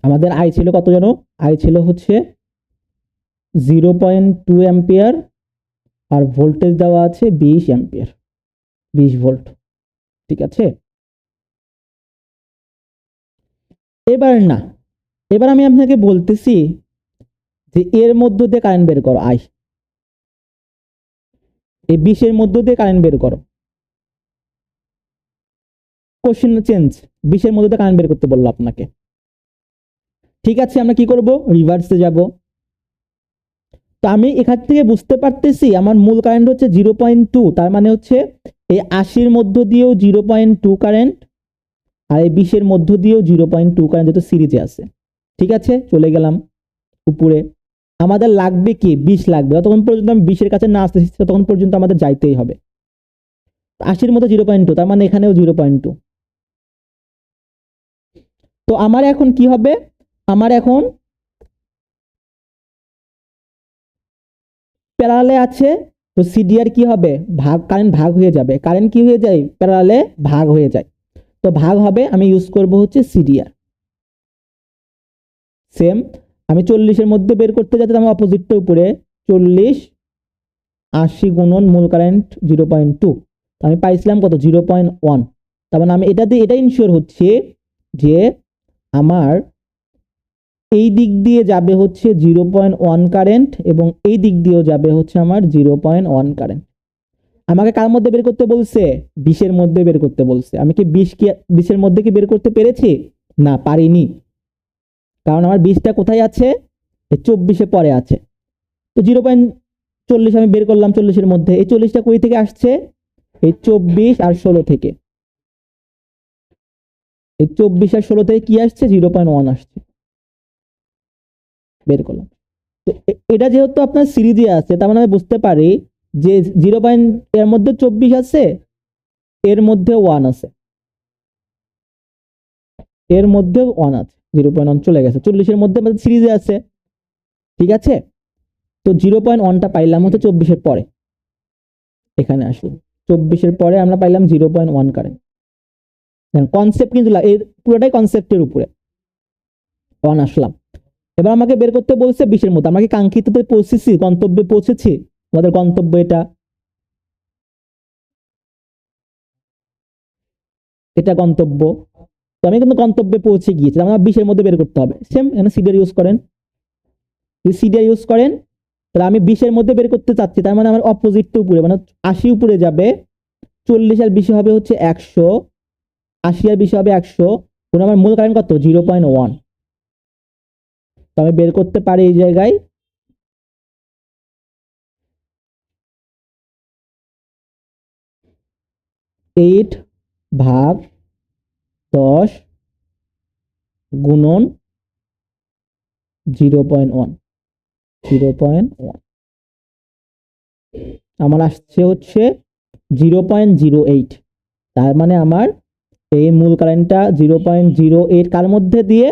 আমাদের আই ছিল কত জানো, আই ছিল হচ্ছে 0.2 অ্যাম্পিয়ার, আর ভোল্টেজ দেওয়া আছে 20 অ্যাম্পিয়ার, 20 ভোল্ট। ঠিক আছে, এবার না, এবার আমি আপনাকে বলতেছি যে এর মধ্য দিয়ে কারেন্ট বের করো, আই এই 20-এর মধ্য দিয়ে কারেন্ট বের করো। কোশ্চেন চেঞ্জ, 20-এর মধ্যে দিয়ে কারেন্ট বের করতে বললো আপনাকে। ঠিক আছে, আমরা কি করব, রিভার্সে যাব। তো আমি এখান থেকে বুঝতে পারতেছি আমার মূল কারেন্ট হচ্ছে 0.2, তার মানে হচ্ছে এই 80-এর মধ্য দিয়েও 0.2 কারেন্ট, আর এই 20-এর মধ্য দিয়েও 0.2 কারেন্ট, যেহেতু সিরিজে আছে। ঠিক আছে, চলে গেলাম উপরে। আমাদের লাগবে কি, 20 লাগবে। ততক্ষণ পর্যন্ত আমি 20-এর কাছে না আসতেছি, ততক্ষণ পর্যন্ত আমাদের যাইতেই হবে। 80-এর মধ্যে 0.2, তার মানে এখানেও 0.2। তো আমার এখন কি হবে, আমার এখন প্যারালালে আছে, তো সিডিআর কি হবে, ভাগ, কারেন্ট ভাগ হয়ে যাবে। কারেন্ট কি হয়ে যায়, প্যারালালে ভাগ হয়ে যায়। তো ভাগ হবে, আমি ইউজ করব হচ্ছে সিডিআর। সেম আমি 40-এর মধ্যে বের করতে যাচ্ছি, আমার অপোজিটটা উপরে 40 80 গুণন মূল কারেন্ট 0.2, আমি পাইছিলাম কত 0.1। তার মানে আমি এটা দিয়ে এটা ইনশিওর হচ্ছে যে আমার এই দিক দিয়ে যাবে হচ্ছে 0.1 কারেন্ট এবং এই দিক দিয়েও যাবে হচ্ছে আমার 0.1 কারেন্ট। আমাকে কার মধ্যে বের করতে বলছে? 20-এর মধ্যে বের করতে বলছে। আমি কি 20-এর মধ্যে কি বের করতে পেরেছি? না, পারিনি, কারণ আমার 20টা কোথায় আছে? 24-এ পরে আছে। তো 0.40 আমি বের করলাম 40-এর মধ্যে। এই 40টা কই থেকে আসছে? এই 24 আর 16 থেকে। এই 24 আর 16 থেকে কি আসছে? 0.1 আসছে, বের করলাম। তো এটা যেহেতু আপনার সিরিজে আছে, তার মানে আমি বুঝতে পারি যে 0. এর মধ্যে 24 আছে, এর মধ্যে 1 আছে, এর মধ্যে 1 আছে, 0.1 চলে গেছে। 40-এর মধ্যে আমাদের সিরিজে আছে, ঠিক আছে। তো 0.1টা পাইলাম হচ্ছে 24-এর পরে। এখানে আসুন, 24-এর পরে আমরা পাইলাম 0.1 কারেন্ট। কনসেপ্ট কিন্তু এর পুরোটাই কনসেপ্টের উপরে 1 আসলাম। এবার আমাকে বের করতে বলছে 20-এর মধ্যে। আমরা কি কাঙ্ক্ষিততে পৌঁছেছি? গন্তব্যে পৌঁছেছি? আমাদের গন্তব্য এটা, এটা গন্তব্য। তো আমি কিন্তু গন্তব্যে পৌঁছে গিয়েছি, আমার 20-এর মধ্যে বের করতে হবে। সেম এখানে সিডিআর ইউজ করেন, যদি সিডিআর ইউজ করেন তাহলে আমি 20-এর মধ্যে বের করতে চাচ্ছি, তার মানে আমার অপোজিটটা উপরে, মানে 80 উপরে যাবে, 40 আর 20 হবে হচ্ছে 100, 80 আর 20 হবে 100, আমার মূল কারেন্ট কত? 0.1। তো আমি বের করতে পারি এই জায়গায় 8/10 গুণন 0.1, 0.1 আমার আসছে হচ্ছে 0.08। তার মানে আমার এই মূল কারেন্টটা 0.08 কার মধ্যে দিয়ে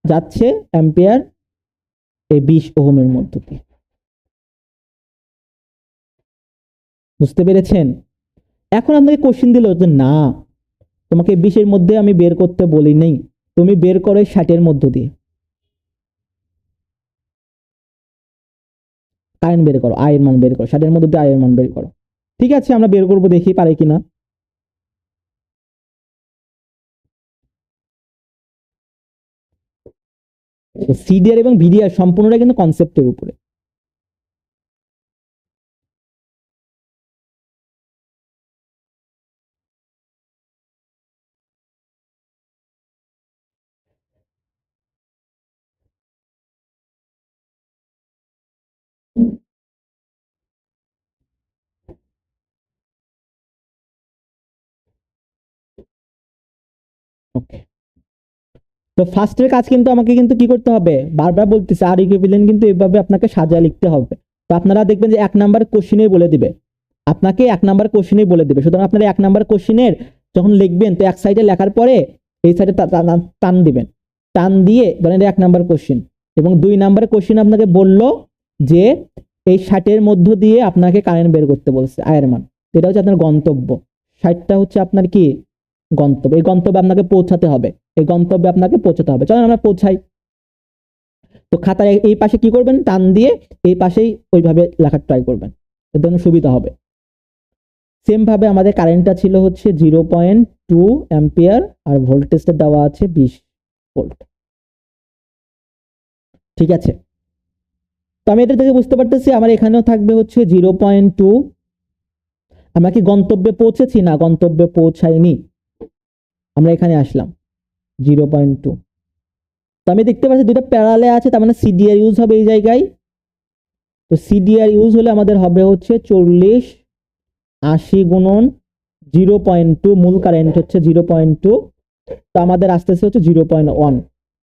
যাচ্ছে? অ্যাম্পিয়ার, এই 20 ওহমের মধ্যে দিয়ে। বুঝতে পেরেছেন? এখন আপনাকে কোশ্চেন দিল যে না, তোমাকে 20-এর মধ্যে আমি বের করতে বলি নাই, তুমি বের করো 60-এর মধ্য দিয়ে কারেন্ট বের করো, আয়ের মান বের করো, 60-এর মধ্যে দিয়ে আয়ের মান বের করো। ঠিক আছে, আমরা বের করবো, দেখি পারে কিনা। সিডিআর এবং ভিডিআর সম্পূর্ণটা কিন্তু কনসেপ্টের উপরে। ওকে, তো ফার্স্টের কাজ কিন্তু আমাকে কিন্তু কি করতে হবে? বারবার বলতেছে আর ইকুইভ্যালেন্ট কিন্তু এইভাবে আপনাকে সাজিয়ে লিখতে হবে। তো আপনারা দেখবেন যে 1 নাম্বার কোশ্চেনেই বলে দিবে, আপনাকে 1 নাম্বার কোশ্চেনেই বলে দিবে। সুতরাং আপনারা 1 নাম্বার কোশ্চেনের যখন লিখবেন, তো এক সাইডে লেখার পরে এই সাইডে টান দিবেন, টান দিয়ে ধরেন 1 নাম্বার কোশ্চেন, এবং 2 নাম্বার কোশ্চেন আপনাকে বলল যে এই 60-এর মধ্য দিয়ে আপনাকে কারেন্ট বের করতে বলছে, আয়ের মান। এটা হচ্ছে আপনার গন্তব্য, 60টা হচ্ছে আপনার কি গন্তব্য। এই গন্তব্যে আপনাকে পৌঁছাতে হবে, এই গন্তব্যে আপনাকে পৌঁছাতে হবে। চলেন আমরা পৌঁছাই। তো খাতায় এই পাশে কি করবেন? টান দিয়ে এই পাশেই ওইভাবে লেখার ট্রাই করবেন, এর জন্য সুবিধা হবে। সেম ভাবে আমাদের কারেন্টটা ছিল হচ্ছে 0.2 অ্যাম্পিয়ার, আর ভোল্টেজটা দেওয়া আছে 20 ভোল্ট। ঠিক আছে, তো আমি এটা থেকে বুঝতে পারতেছি আমার এখানেও থাকবে হচ্ছে 0.2। আমরা কি গন্তব্যে পৌঁছেছি? না, গন্তব্যে পৌঁছাইনি, আমরা এখানে আসলাম 0.2। তো আমি দেখতে পাচ্ছি দুটো প্যারালে আছে, তার মানে সিডিআর ইউজ হবে এই জায়গায়। তো সিডিআর ইউজ হলে আমাদের হবে হচ্ছে 40 80 গুণন 0.2, মূল কারেন্ট হচ্ছে 0.2, তো আমাদের আসতেছে হচ্ছে 0.1।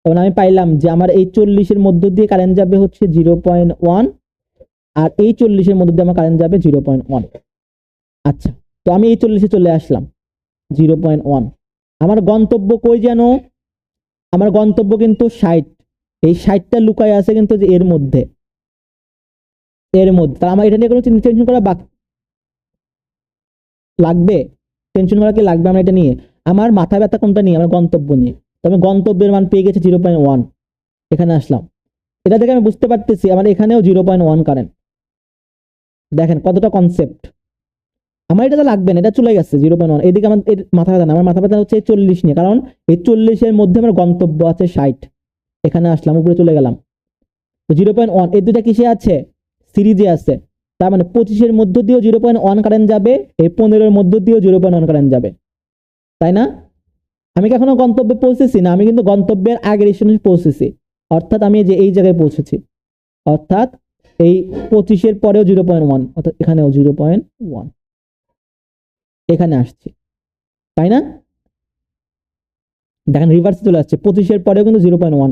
তখন আমি পাইলাম যে আমার এই 40-এর মধ্য দিয়ে কারেন্ট যাবে হচ্ছে 0.1, আর এই 40-এর মধ্য দিয়ে আমার কারেন্ট যাবে 0.1। আচ্ছা, তো আমি এই 40-এ চলে আসলাম, 0.1। আমার গন্তব্য কই যেন? আমার গন্তব্য কিন্তু 60। এই 60টা লুকায় আছে কিন্তু যে এর মধ্যে, এর মধ্যে। তার আমার এটা নিয়ে কোনো টেনশন করা লাগবে? টেনশন করা কি লাগবে আমার এটা নিয়ে? আমার মাথা ব্যথা কোনটা নিয়ে? আমার গন্তব্য নিয়ে। তো আমি গন্তব্যের মান পেয়ে গেছি 0.1, এখানে আসলাম। এটা থেকে আমি বুঝতে পারতেছি আমার এখানেও 0.1 কারেন্ট। দেখেন কতটা কনসেপ্ট। আমার এটা তো লাগবে না, এটা চলে গেছে 0.1। এদিকে আমার মাথা ব্যথা না, আমার মাথা ব্যথা হচ্ছে 40 নিয়ে, কারণ এই 40-এর মধ্যে আমার গন্তব্য আছে 60। এখানে আসলাম, উপরে চলে গেলাম। তো 0.1 এই দুটা কিসে আছে? সিরিজে আছে। তার মানে 25-এর মধ্য দিয়েও 0.1 কারেন্ট যাবে, এই 15-এর মধ্য দিয়েও 0.1 কারেন্ট যাবে, তাই না? আমি কি এখনো গন্তব্যে পৌঁছেছি না? আমি কিন্তু গন্তব্যের আগের স্টেশনে পৌঁছেছি, অর্থাৎ আমি যে এই জায়গায় পৌঁছেছি, অর্থাৎ এই 25-এর পরেও 0.1, অর্থাৎ এখানেও 0.1, এখানে আসছি, তাই না? দেখেন রিভার্স চলে আসছে, 25-এর পরেও কিন্তু 0.1,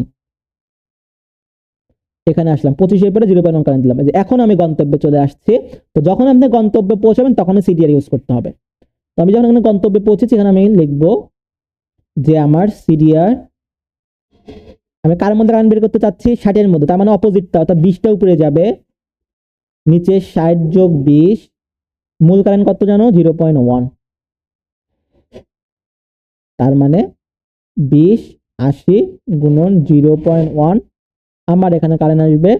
এখানে আসলাম, 25-এর পরে 0.1 কারেন্ট দিলাম। এখন আমি গন্তব্যে চলে আসছি। তো যখন আপনি গন্তব্যে পৌঁছাবেন তখন সিডিআর ইউজ করতে হবে। তো আমি যখন এখানে গন্তব্যে পৌঁছেছি, এখানে আমি লিখবো যে আমার সিডিআর, আমি কার মধ্যে কারেন্ট বের করতে চাচ্ছি? 60-এর মধ্যে, তার মানে অপোজিটটা, অর্থাৎ 20টা উপরে যাবে, নিচে 60 যোগ 20, মূল কারেন্ট কত জানো? 0.1। তার মানে 20 80 গুণন 0.1, আমার এখানে কারেন্ট আসবে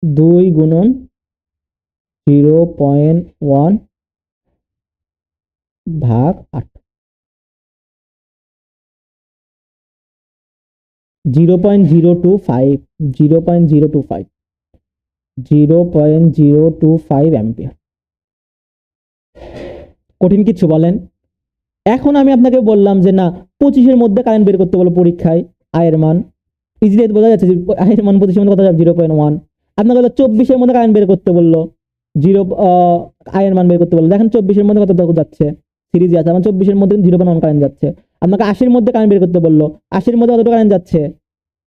2 গুণন 0.1 ভাগ 8, 0.025, 0.025, 0.025 অ্যাম্পিয়ার। কঠিন কিছু বলেন? এখন আমি আপনাকে বললাম যে না, 25-এর মধ্যে কারেন্ট বের করতে বলো পরীক্ষায়, আয়ের মান ইজিলি বোঝা যাচ্ছে যে আয়ের মান 25-এর মধ্যে কত যাবে? 0.1। আপনাকে বললো 24-এর মধ্যে কারেন্ট বের করতে বললো, জিরো আয়ের মান বের করতে বললো, দেখেন 24-এর মধ্যে কত যাচ্ছে, সিরিজে আছে আমার 24-এর মধ্যে 0.1 কারেন্ট যাচ্ছে। আপনাকে 80-এর মধ্যে কারেন্ট বের করতে বললো, 80-এর মধ্যে কত কারেন্ট যাচ্ছে?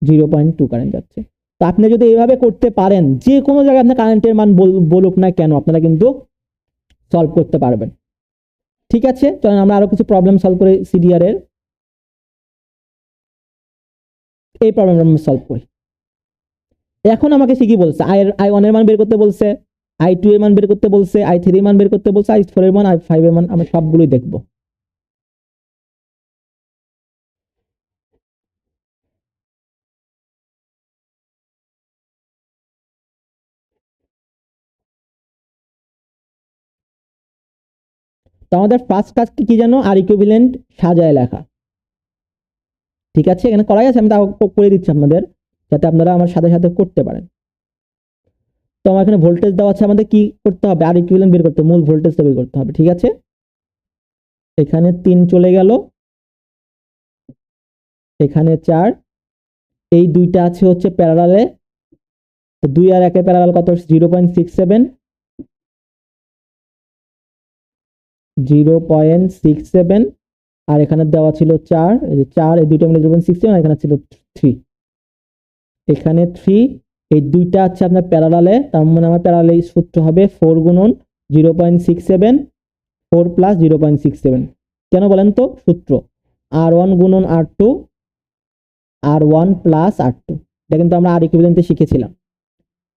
0.2 কারেন্ট যাচ্ছে। তো আপনি যদি এইভাবে করতে পারেন, যে কোনো জায়গায় আপনার কারেন্টের মান বলুক না কেন, আপনারা কিন্তু সলভ করতে পারবেন। ঠিক আছে, চলেন আমরা আরো কিছু প্রবলেম সলভ করে সিডিআর এর। এই প্রবলেমটা আমরা সলভ করি। এখন আমাকে সে কি বলছে? i1 এর মান বের করতে বলছে, i2 এর মান বের করতে বলছে, i3 এর মান বের করতে বলছে, i4 এর মান, i5 এর মান, আমরা সবগুলোই দেখব। তো আমাদের ফার্স্ট কাজ কি জানো? আর ইকুইভ্যালেন্ট সাজায় লেখা। ঠিক আছে, এখানে করাই আছে, আমি তাও করে দিচ্ছি আপনাদের, যাতে আপনারা আমার সাথে সাথে করতে পারেন। তো আমার এখানে ভোল্টেজ দেওয়া আছে, আমাদের কি করতে হবে? আর ইকুইভ্যালেন্ট বের করতে হবে, মূল ভোল্টেজটা বের করতে হবে। ঠিক আছে, এখানে 3 চলে গেল, এখানে 4, এই দুইটা আছে হচ্ছে প্যারালালে, 2 আর 1 এর প্যারালাল কত? 0.67, 0.67, আর এখানে দেওয়া ছিল 4, এই যে 4, এই দুইটা মিলে 0.67, আর এখানে ছিল 3, এখানে 3, এই দুইটা আছে আপনার প্যারালালে, তার মানে আমার প্যারালালে সূত্র হবে 4 গুণন 0.67, 4 প্লাস 0.67। কেন বলেন তো? সূত্র R1 গুণন R2, R1 প্লাস R2, এটা কিন্তু আমরা আর ইকুইভ্যালেন্টে শিখেছিলাম।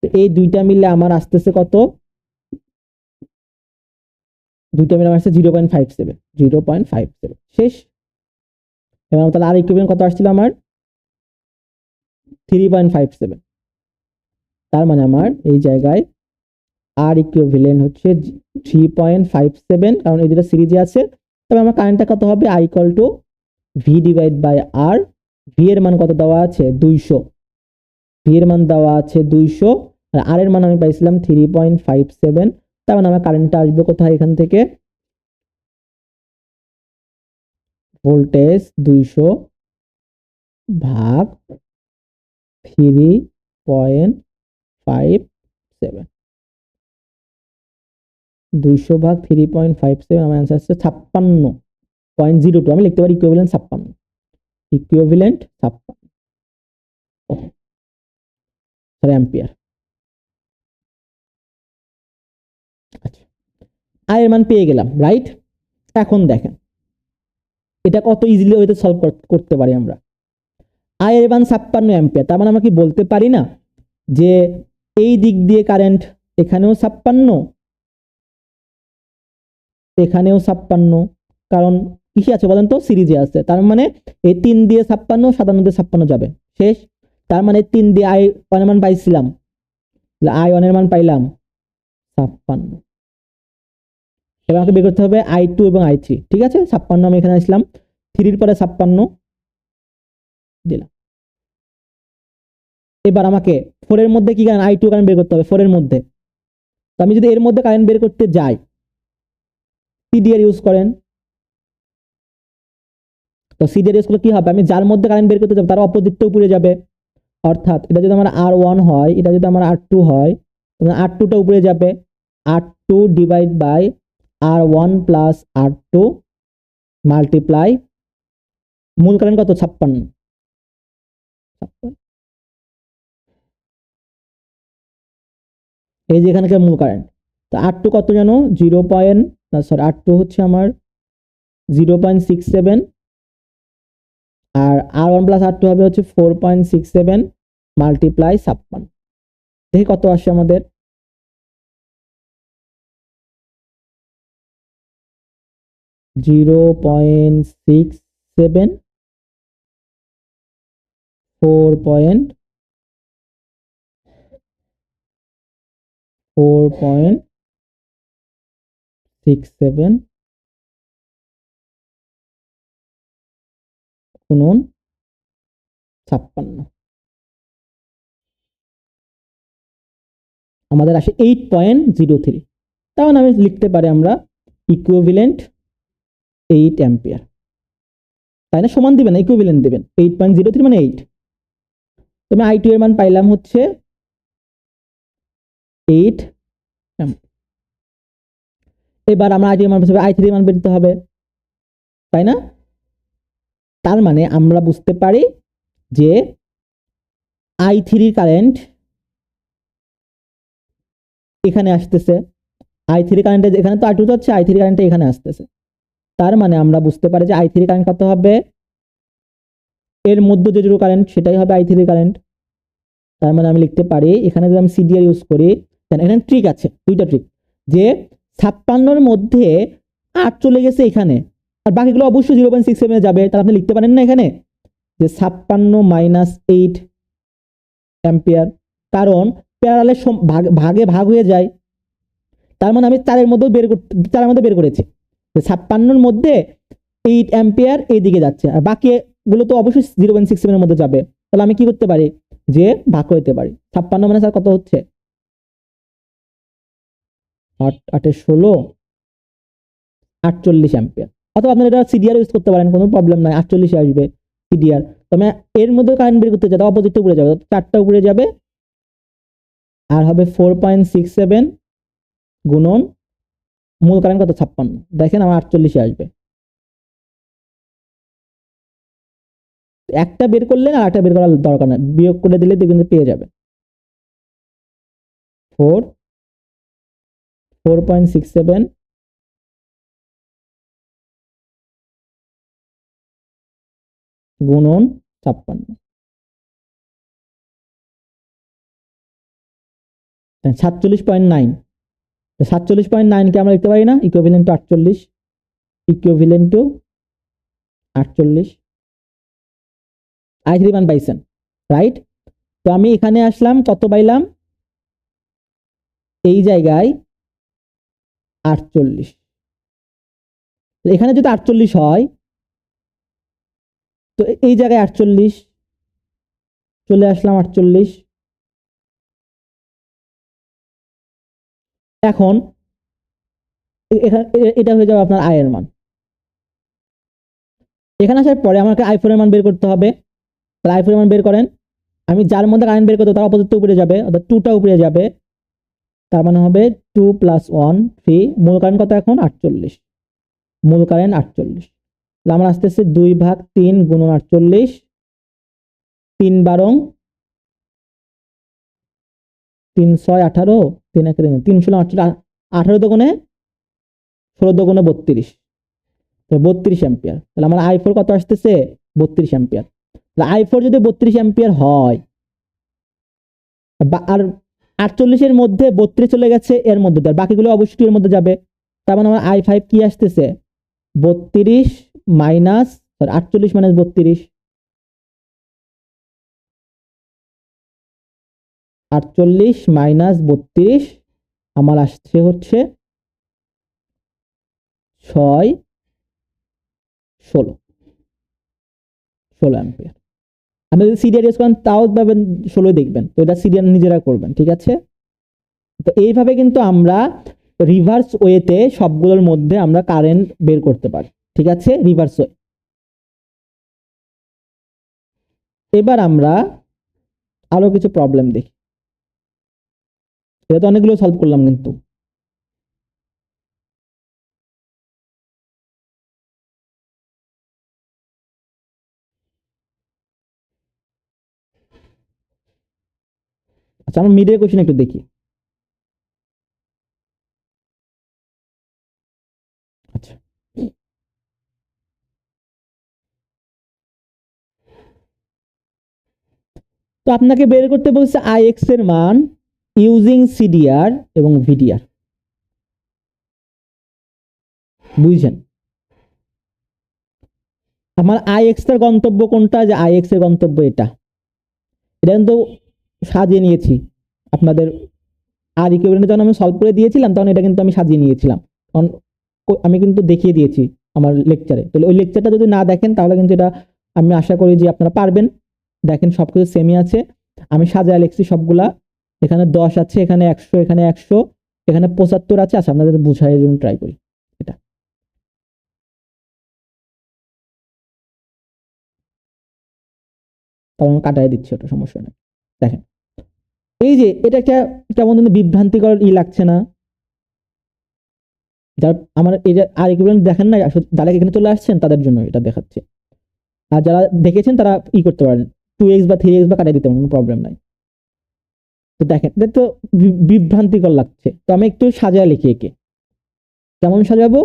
তো এই দুইটা মিলে আমার আসতেছে কত? দুইটা মিলে আসছে 0.57, 0.57 শেষ। এবং তাহলে আর ইকুইভ্যালেন্ট কত আসছিল আমার? 3.57। তার মানে আমার এই জায়গায় আর ইকুইভ্যালেন্ট হচ্ছে 3.57, কারণ এই দুটো সিরিজে আছে। তবে আমার কারেন্টটা কত হবে? I equal to V divide by R. V এর মান কত দেওয়া আছে? 200, ভি এর মান দেওয়া আছে 200, আর আর এর মান আমি পাইছিলাম 3.57। তার মানে আমার কারেন্টটা আসবে কোথায়? এখান থেকে ভোল্টেজ 200 ভাগ 3.57, 200 ভাগ 3.57, আমার অ্যান্সার হচ্ছে 56.02। আমি লিখতে পারি ইকুইভ্যালেন্ট 56, ইকুইভ্যালেন্ট 56 অ্যাম্পিয়ার। আচ্ছা, আয়ের মান পেয়ে গেলাম, রাইট? এখন দেখেন এটা কত ইজিলি ওইটা সলভ করতে পারি আমরা। আয়ের মান 56 অ্যাম্পিয়ার, তার মানে আমরা কি বলতে পারি না যে এই দিক দিয়ে কারেন্ট এখানেও 56, এখানেও 56, কারণ কিসে আছে বলেন তো, সিরিজে আছে। তার মানে এই 3 দিয়ে 56, 57 দিয়ে 56 যাবে, শেষ। তার মানে 3 দিয়ে আই ওয়ানের মান পাইছিলাম, আই ওয়ানের মান পাইলাম 56। এবার আমাকে বের করতে হবে i2 এবং i3, ঠিক আছে। 56 আমি এখানে আসলাম, 3 পরে 56 দিলাম। এবার আমাকে 4 এর মধ্যে কি কারেন্ট, i2 কারেন্ট বের করতে হবে 4 এর মধ্যে। তো আমি যদি এর মধ্যে কারেন্ট বের করতে যাই, সিডিআর ইউজ করেন। তো সিডিআর ইউজ করলে কি হবে, আমি যার মধ্যে কারেন্ট বের করতে যাব তার অপোজিটটা উপরে যাবে। অর্থাৎ এটা যদি আমার R1 হয়, এটা যদি আমার R2 হয়, তাহলে R2টা উপরে যাবে। R2 divide by R1 plus R2 multiply মূল কারেন্ট কত, 56। এই যে এখানকার মূল কারেন্ট। তো R2 কত জানো, 0. R2 হচ্ছে আমার 0.67, আর R1 প্লাস R2 হবে হচ্ছে 4.67 মাল্টিপ্লাই 56। দেখি কত আসে আমাদের। 0.67 4.67 গুণন 56, আমাদের আসে 8.03। তখন আমি লিখতে পারি আমরা ইকুইভ্যালেন্ট 8 অ্যাম্পিয়ার, তাই না। সমান দিবেন না, ইকুইভ্যালেন্ট দিবেন। 8.03 মানে 8। তুমি i2 এর মান পাইলাম হচ্ছে 8 অ্যাম্পিয়ার। এবার আমরা i2 এর মান হিসেবে i3 এর মান বের করতে হবে, তাই না। তার মানে আমরা বুঝতে পারি যে i3 কারেন্ট এখানে আসতেছে, i3 কারেন্টে এখানে তো i2 যাচ্ছে, i3 কারেন্টে এখানে আসতেছে। তার মানে আমরা বুঝতে পারি যে i3 কারেন্ট কত হবে, এর মধ্যে যে জিরো কারেন্ট সেটাই হবে i3 কারেন্ট। তার মানে আমি লিখতে পারি, এখানে যদি আমি সিডিআর ইউজ করি, এখানে ট্রিক আছে, দুইটা ট্রিক, যে 56 এর মধ্যে 8 চলে গেছে এখানে, আর বাকিগুলো অবশ্যই 0.67 এ যাবে। তাহলে আপনি লিখতে পারেন না এখানে যে 56 মাইনাস 8 অ্যাম্পিয়ার, কারণ প্যারালালে ভাগে ভাগ হয়ে যায়। তার মানে আমি 4 এর মধ্যে বের করেছি যে 56 এর মধ্যে 8 অ্যাম্পিয়ার এইদিকে যাচ্ছে, আর বাকিগুলো তো অবশ্যই 0.67 এর মধ্যে যাবে। তাহলে আমি কি করতে পারি, যে ভাগ করতে পারি। 56 মানে স্যার কত হচ্ছে, 8 8 16, 48 অ্যাম্পিয়ার। অথবা আপনারা এটা সিডিআর ইউজ করতে পারেন, কোনো প্রবলেম নাই, 48 আসবে সিডিআর। তবে এর মধ্যে কারেন্ট বের করতে যাবে, অপোজিটটা উপরে যাবে, 4টা উপরে যাবে, আর হবে 4.67 গুণন মূল কারেন্ট কত, 56। দেখেন আমার 48 আসবে। একটা বের করলেন আর একটা বের করার দরকার নাই, বিয়োগ করে দিলে কিন্তু পেয়ে যাবে। 4.67 গুণন 56, 47.9। 47.9 কে আমরা লিখতে পারি না equivalent to 48, equivalent to 48। i3 মান পাইছেন, রাইট। তো আমি এখানে আসলাম, কত পাইলাম, এই জায়গায় 48। এখানে যদি 48 হয়, তো এই জায়গায় 48 চলে আসলাম, 48। এখন এটা হয়ে যাবে আপনার আয়ের মান। এখানে আসার পরে আমাকে i4 এর মান বের করতে হবে। তাহলে i4 এর মান বের করেন। আমি যার মধ্যে কারেন্ট বের করতে, তার অপোজিটটা উপরে যাবে, অর্থাৎ 2টা উপরে যাবে। তার মানে হবে 2 + 1 3। মূল কারেন্ট কত এখন, 48। মূল কারেন্ট 48। তাহলে আমার আসতেছে 2/3 গুণন 48, 3 12 3 6 18, 3 1 3 16 18, 18 দুগুণে 16 দুগুণে 32, 32 অ্যাম্পিয়ার। তাহলে আমার i4 কত আসতেছে, 32 অ্যাম্পিয়ার। তাহলে i4 যদি 32 অ্যাম্পিয়ার হয়, আর 48 এর মধ্যে 32 চলে গেছে এর মধ্যে, বাকিগুলো অবশ্যই এর মধ্যে যাবে। তার মানে আমার I5 কি আসতেছে 32 মাইনাস 48 মাইনাস 32, 48 মাইনাস 32 আমার আসছে হচ্ছে 6 16 অ্যাম্পিয়ার। আপনি যদি সিরিয়াল ইউজ করেন তাও পাবেন 16 দেখবেন, তো এটা সিরিয়াল নিজেরা করবেন, ঠিক আছে। তো এইভাবে কিন্তু আমরা রিভার্স ওয়েতে সবগুলোর মধ্যে আমরা কারেন্ট বের করতে পারি, ঠিক আছে, রিভার্স ওয়ে। এবার আমরা আরো কিছু প্রবলেম দেখি। এটা তো অনেকগুলো সলভ করলাম কিন্তু। আচ্ছা, আমরা মিডের কোশ্চেন একটু দেখি। আচ্ছা, তো আপনাকে বের করতে বলছে IX এর মান ইউজিং সিডিআর এবং ভিডিআর, বুঝছেন। আমার IX এর গন্তব্য কোনটা, যে IX এর গন্তব্য এটা কিন্তু সাজিয়ে নিয়েছি আপনাদের আর ইকুইভ্যালেন্ট যখন আমি সলভ করে দিয়েছিলাম তখন এটা কিন্তু আমি সাজিয়ে নিয়েছিলাম, কারণ আমি কিন্তু দেখিয়ে দিয়েছি আমার লেকচারে। তাহলে ওই লেকচারটা যদি না দেখেন তাহলে কিন্তু এটা আমি আশা করি যে আপনারা পারবেন। দেখেন সবকিছু সেমই আছে, আমি সাজায় লিখছি সবগুলা। এখানে 10 আছে, এখানে 100, এখানে 100, এখানে 75 আছে। আচ্ছা, আপনাদের বুঝাই জন্য ট্রাই করি এটা। তখন কাটাই দিচ্ছি, ওটা সমস্যা নেই। দেখেন এই যে এটা একটা কেমন বিভ্রান্তিকর লাগছে না? যার আমার এই যে আর ইকুইভ্যালেন্ট দেখেন না, যারা এখানে চলে আসছেন তাদের জন্য এটা দেখাচ্ছে, আর যারা দেখেছেন তারা করতে পারেন, 2x বা 3x বা কাটাই দিতে পারেন, কোনো প্রবলেম নাই। তো দেখেন এটা তো বিভ্রান্তিকর লাগছে, তো আমি একটু সাজায় লিখি একে। কেমন সাজাবো?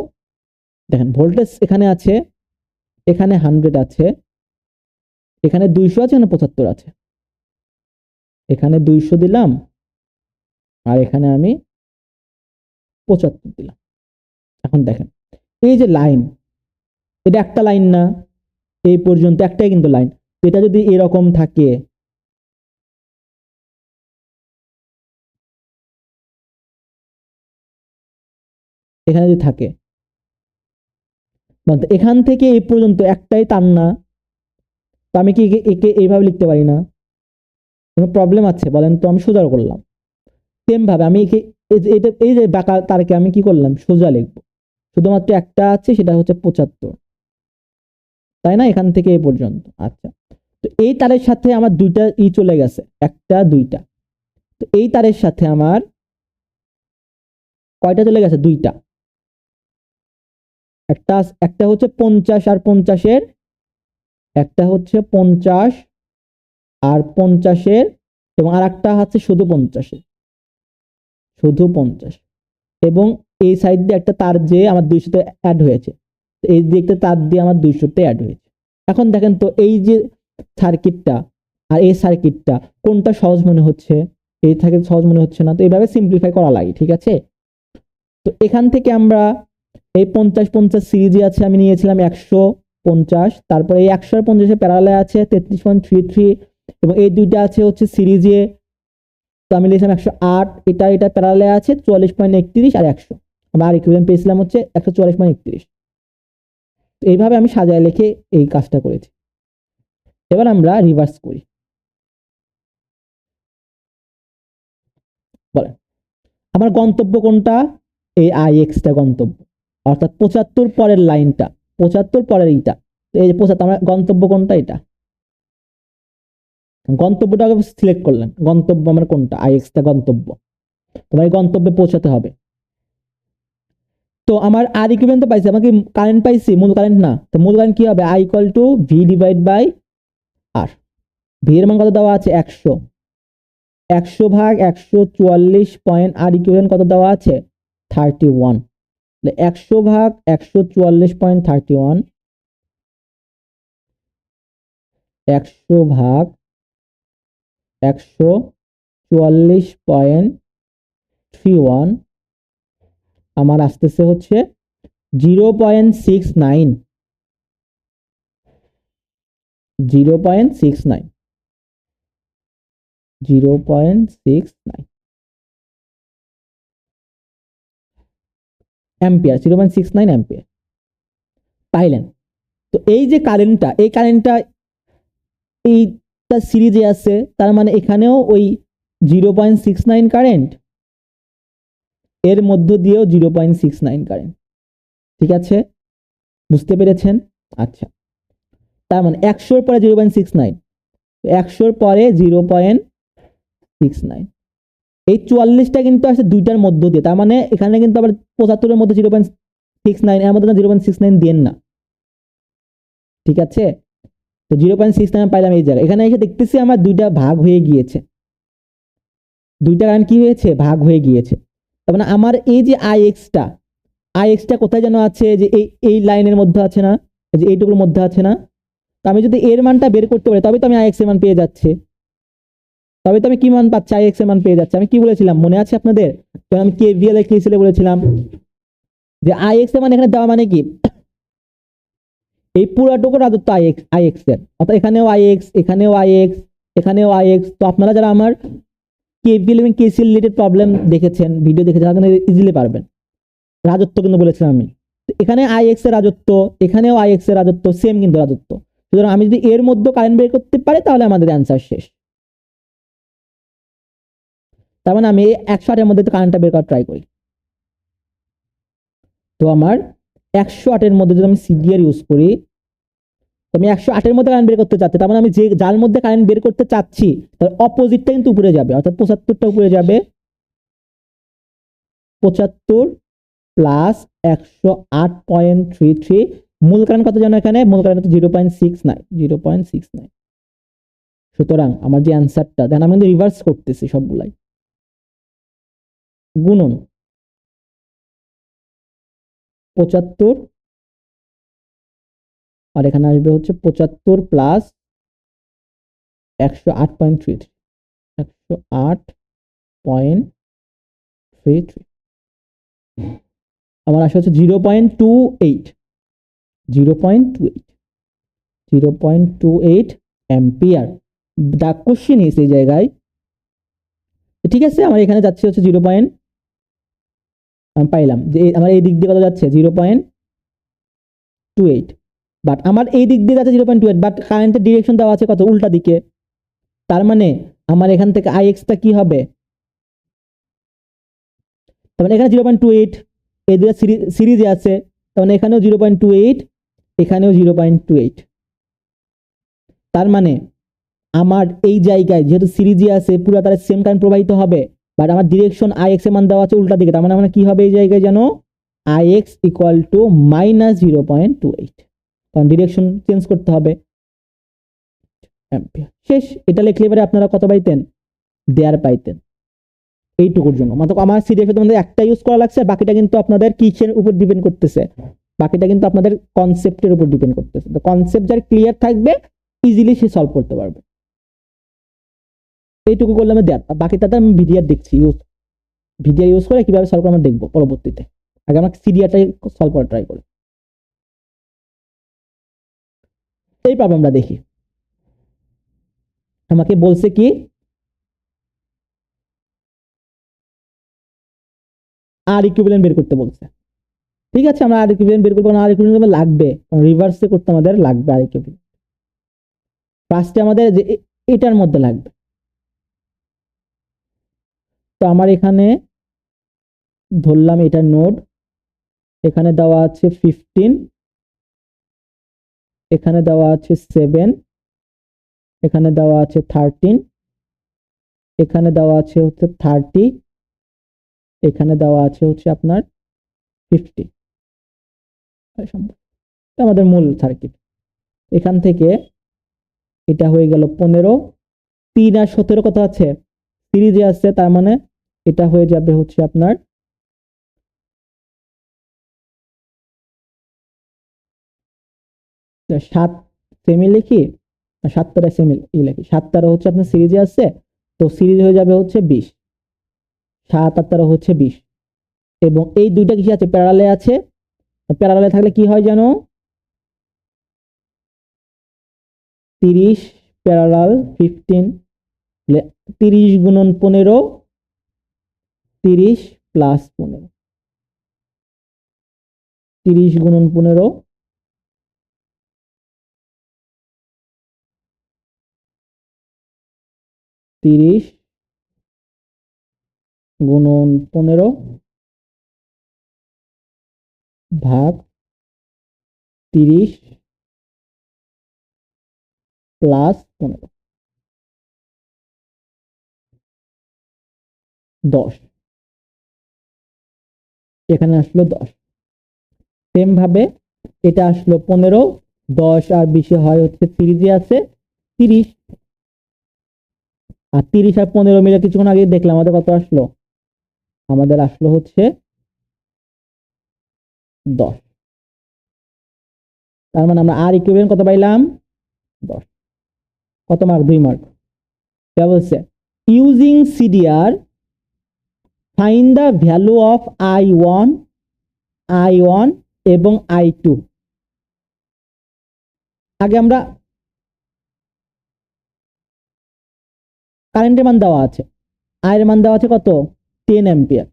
দেখেন ভোল্টেজ এখানে আছে, এখানে 100 আছে, এখানে 200 আছে, এখানে 75 আছে। এখানে 200 দিলাম আর এখানে আমি 75 দিলাম। এখন দেখেন এই যে লাইন, এটা একটা লাইন না, এই পর্যন্ত একটাই কিন্তু লাইন। এটা যদি এরকম থাকে, এখানে যদি থাকে, এখান থেকে এই পর্যন্ত একটাই তার না, তো আমি কি একে এইভাবে লিখতে পারি না? কোনো প্রবলেম আছে বলেন তো? আমি সোজা করলাম। সেম ভাবে আমি একে এই যে বাঁকা তারকে আমি কি করলাম, সোজা লিখবো। শুধুমাত্র একটা আছে, সেটা হচ্ছে 75, তাই না, এখান থেকে এই পর্যন্ত। আচ্ছা, তো এই তারের সাথে আমার দুইটা চলে গেছে, একটা দুইটা। তো এই তারের সাথে আমার কয়টা চলে গেছে? দুইটা। একটা একটা হচ্ছে 50 আর 50-এর, একটা হচ্ছে 50 আর 50-এর, এবং আর একটা হচ্ছে শুধু 50-এর, শুধু 50। এবং এই সাইড দিয়ে একটা তার যে আমার 200-তে অ্যাড হয়েছে, এই দিকে একটা তার দিয়ে আমার 200-তে অ্যাড হয়েছে। এখন দেখেন তো এই যে সার্কিটটা আর এই সার্কিটটা কোনটা সহজ মনে হচ্ছে? এই থেকে সহজ মনে হচ্ছে না? তো এইভাবে সিম্পলিফাই করা লাগে, ঠিক আছে। তো এখান থেকে আমরা এই 50-50 সিরিজে আছে, আমি নিয়েছিলাম 150, তারপরে এই 100 আর 50-এর প্যারালালে আছে 33.33, এবং এই দুইটা আছে হচ্ছে সিরিজে, তো আমি লিখলাম 108, এটা প্যারালালে আছে 44.31 আর 100, আমরা আর ইকুইভ্যালেন্ট পেয়েছিলাম হচ্ছে 144.31। এইভাবে আমি সাজায় লিখে এই কাজটা করেছি। এবার আমরা রিভার্স করি, বলেন আমার গন্তব্য কোনটা? এই IX-টা গন্তব্য, অর্থাৎ 75 পরের লাইনটা, 75 পরের এইটা। এই যে 75, আমার গন্তব্য কোনটা? এটা গন্তব্যটা সিলেক্ট করলেন, গন্তব্য আমার কোনটা? IX-টা গন্তব্য, তোমার এই গন্তব্যে পৌঁছাতে হবে। তো আমার আর ইকুইভ্যালেন্ট তো পাইছি, আমাকে কারেন্ট পাইছি, মূল কারেন্ট না। তো মূল কারেন্ট কি হবে? I equal to V divide by R. V এর মান কত দেওয়া আছে? 100, 100 ভাগ 144 পয়েন্ট, আর ইকুইভ্যালেন্ট কত দেওয়া আছে? 31। 100 ভাগ 144.31, 100 ভাগ 144.31 আমার আসতেছে হচ্ছে 0.69, 0.69, 0.69 অ্যাম্পিয়ার, 0.69 অ্যাম্পিয়ার পাইলেন। তো এই যে কারেন্টটা, এই কারেন্টটা এইটা সিরিজে আছে, তার মানে এখানেও ওই 0.69 কারেন্ট, এর মধ্য দিয়েও 0.69 কারেন্ট। ঠিক আছে, বুঝতে পেরেছেন? আচ্ছা, তার মানে 100-র পরে 0.69, 100-র পরে 0.69, এই 44টা কিন্তু আসছে দুইটার মধ্য দিয়ে, তার মানে এখানে কিন্তু আবার 75-এর মধ্যে 0.69, এর মধ্যে 0.69 দেন না। ঠিক আছে, তো 0.69 পাইলাম এই জায়গায়। এখানে এসে দেখতেছি আমার দুইটা ভাগ হয়ে গিয়েছে, দুইটা কারেন্ট কি হয়েছে, ভাগ হয়ে গিয়েছে। তার মানে আমার এই যে আইএক্সটা কোথায় যেন আছে, যে এই লাইনের মধ্যে আছে না, যে এইটুকুর মধ্যে আছে না। তো আমি যদি এর মানটা বের করতে পারি, তবে তো আমি আইএক্স এর মান পেয়ে যাচ্ছি, তবে তো আমি কি মান পাচ্ছি, আইএক্স এর মান পেয়ে যাচ্ছি। আমি কি বলেছিলাম মনে আছে আপনাদের, যখন আমি কেভিএল এর কেসিএল বলেছিলাম যে আইএক্স এর মান এখানে দেওয়া মানে কি, এই পুরাটুকু রাজত্ব আইএক্স এর, অর্থাৎ এখানেও আইএক্স, এখানেও আইএক্স, এখানেও আইএক্স। তো আপনারা যারা আমার কেভিএল এবং কেসিএল রিলেটেড প্রবলেম দেখেছেন, ভিডিও দেখেছেন, তারা ইজিলি পারবেন। রাজত্ব কিন্তু বলেছিলাম আমি, এখানে আইএক্স এর রাজত্ব, এখানেও আইএক্স এর রাজত্ব, সেম কিন্তু রাজত্ব। সুতরাং আমি যদি এর মধ্যে কারেন্ট বের করতে পারি, তাহলে আমাদের অ্যান্সার শেষ। তার মানে আমি 108-এর মধ্যে কারেন্টটা বের করার ট্রাই করি। তো আমার 108-এর মধ্যে যদি আমি সিডিআর ইউজ করি, তো আমি 108-এর মধ্যে কারেন্ট বের করতে চাচ্ছি, তার মানে আমি যে যার মধ্যে কারেন্ট বের করতে চাচ্ছি তার অপোজিটটা কিন্তু উপরে যাবে, অর্থাৎ 75টা উপরে যাবে। 75 প্লাস 108.33, মূল কারেন্ট কত জানো, এখানে মূল কারেন্ট হচ্ছে 0.69, 0.69। সুতরাং আমার যে অ্যান্সারটা, দেখেন আমি কিন্তু রিভার্স করতেছি সবগুলাই, গুণন 75, আর এখানে আসবে হচ্ছে 75 প্লাস 108.33, 108.33 আমার আসে হচ্ছে 0.28, 0.28, 0.28 অ্যাম্পিয়ার। দা কোশ্চেন ইজ এই জায়গায়, ঠিক আছে। আমার এখানে যাচ্ছে হচ্ছে 0. আমি পাইলাম যে আমার এই দিক দিয়ে কত যাচ্ছে, 0.28, বাট আমার এই দিক দিয়ে যাচ্ছে 0.28, বাট কারেন্টের ডিরেকশন দেওয়া আছে কত, উল্টা দিকে। তার মানে আমার এখান থেকে আইএক্সটা কি হবে, তার মানে এখানে 0.28, এই দুটো সিরিজে আছে, তার মানে এখানেও 0.28, এখানেও 0.28। তার মানে আমার এই জায়গায় যেহেতু সিরিজে আছে, পুরো তার সেম কারেন্ট প্রবাহিত হবে, বাট আমার ডিরেকশন আইএক্স এর মান দেওয়া আছে উল্টা দিকে। তার মানে আমার কি হবে এই জায়গায় যেন, আইএক্স ইকুয়াল টু -0.28, কারণ ডিরেকশন চেঞ্জ করতে হবে। শেষ। এটা লিখলে এবারে আপনারা কত পাইতেন, দেয়ার পাইতেন, এইটুকুর জন্য। মাত্র আমার সিরিজে তোমাদের একটা ইউজ করা লাগছে, বাকিটা কিন্তু আপনাদের কিসের উপর ডিপেন্ড করতেছে, বাকিটা কিন্তু আপনাদের কনসেপ্টের উপর ডিপেন্ড করতেছে। তো কনসেপ্ট যার ক্লিয়ার থাকবে, ইজিলি সে সলভ করতে পারবে। এইটুকু করলে আমি দেখ, বাকিটা আমি ভিডিআর দেখছি, ভিডিআর ইউজ করে কিভাবে সলভ করে আমরা দেখবো পরবর্তীতে। আগে আমরা সিডিআরটাই সলভ করার ট্রাই করি। এই প্রবলেমটা দেখি, আমাকে বলছে কি আর ইকুইভ্যালেন্ট বের করতে বলছে। ঠিক আছে, আমরা আর ইকুইভ্যালেন্ট বের করবো না, আর ইকুইভ্যালেন্ট লাগবে, রিভার্সে করতে আমাদের লাগবে আর ইকুইভ্যালেন্ট। ফার্স্টে আমাদের যে এটার মধ্যে লাগবে। তো আমার এখানে ধরলাম এটা নোড, এখানে দেওয়া আছে 15, এখানে দেওয়া আছে 7, এখানে দেওয়া আছে 13, এখানে দেওয়া আছে হচ্ছে 30, এখানে দেওয়া আছে হচ্ছে আপনার 50। আমাদের মূল সার্কিট। এখান থেকে এটা হয়ে গেল 15, 3 আর 17 কত আছে, সিরিজে আছে, তার মানে এটা হয়ে যাবে হচ্ছে আপনার 7 সেমি লিখি, 7 তারা সেমি লিখি, 7 তারা হচ্ছে আপনার সিরিজে আছে, তো সিরিজ হয়ে যাবে হচ্ছে 20, 7 আর তারা হচ্ছে 20। এবং এই দুইটা কি আছে, প্যারালালে আছে। প্যারালালে থাকলে কি হয় জানো, 30 প্যারালাল 15, 30 গুণন 15, 30 প্লাস 15, 30 গুণন 15, 30 গুণন 15 ভাগ 30 প্লাস 15, 10, এখানে আসলো 10। সেম ভাবে এটা আসলো 15, 10 আর 20 হয় হচ্ছে 30 আছে 30, আর 30 আর 15 মিলে কিছুক্ষণ আগে দেখলাম আমাদের কত আসলো, আমাদের আসলো হচ্ছে 10। তার মানে আমরা আর ইকুইভ্যালেন্ট কত পাইলাম, 10। কত মার্ক, 2 মার্ক। এটা বলছে using CDR find the value of I1, I1 এবং I2। আগে আমরা কারেন্টের মান দেওয়া আছে, আয়ের মান দেওয়া আছে কত, 10 অ্যাম্পিয়ার।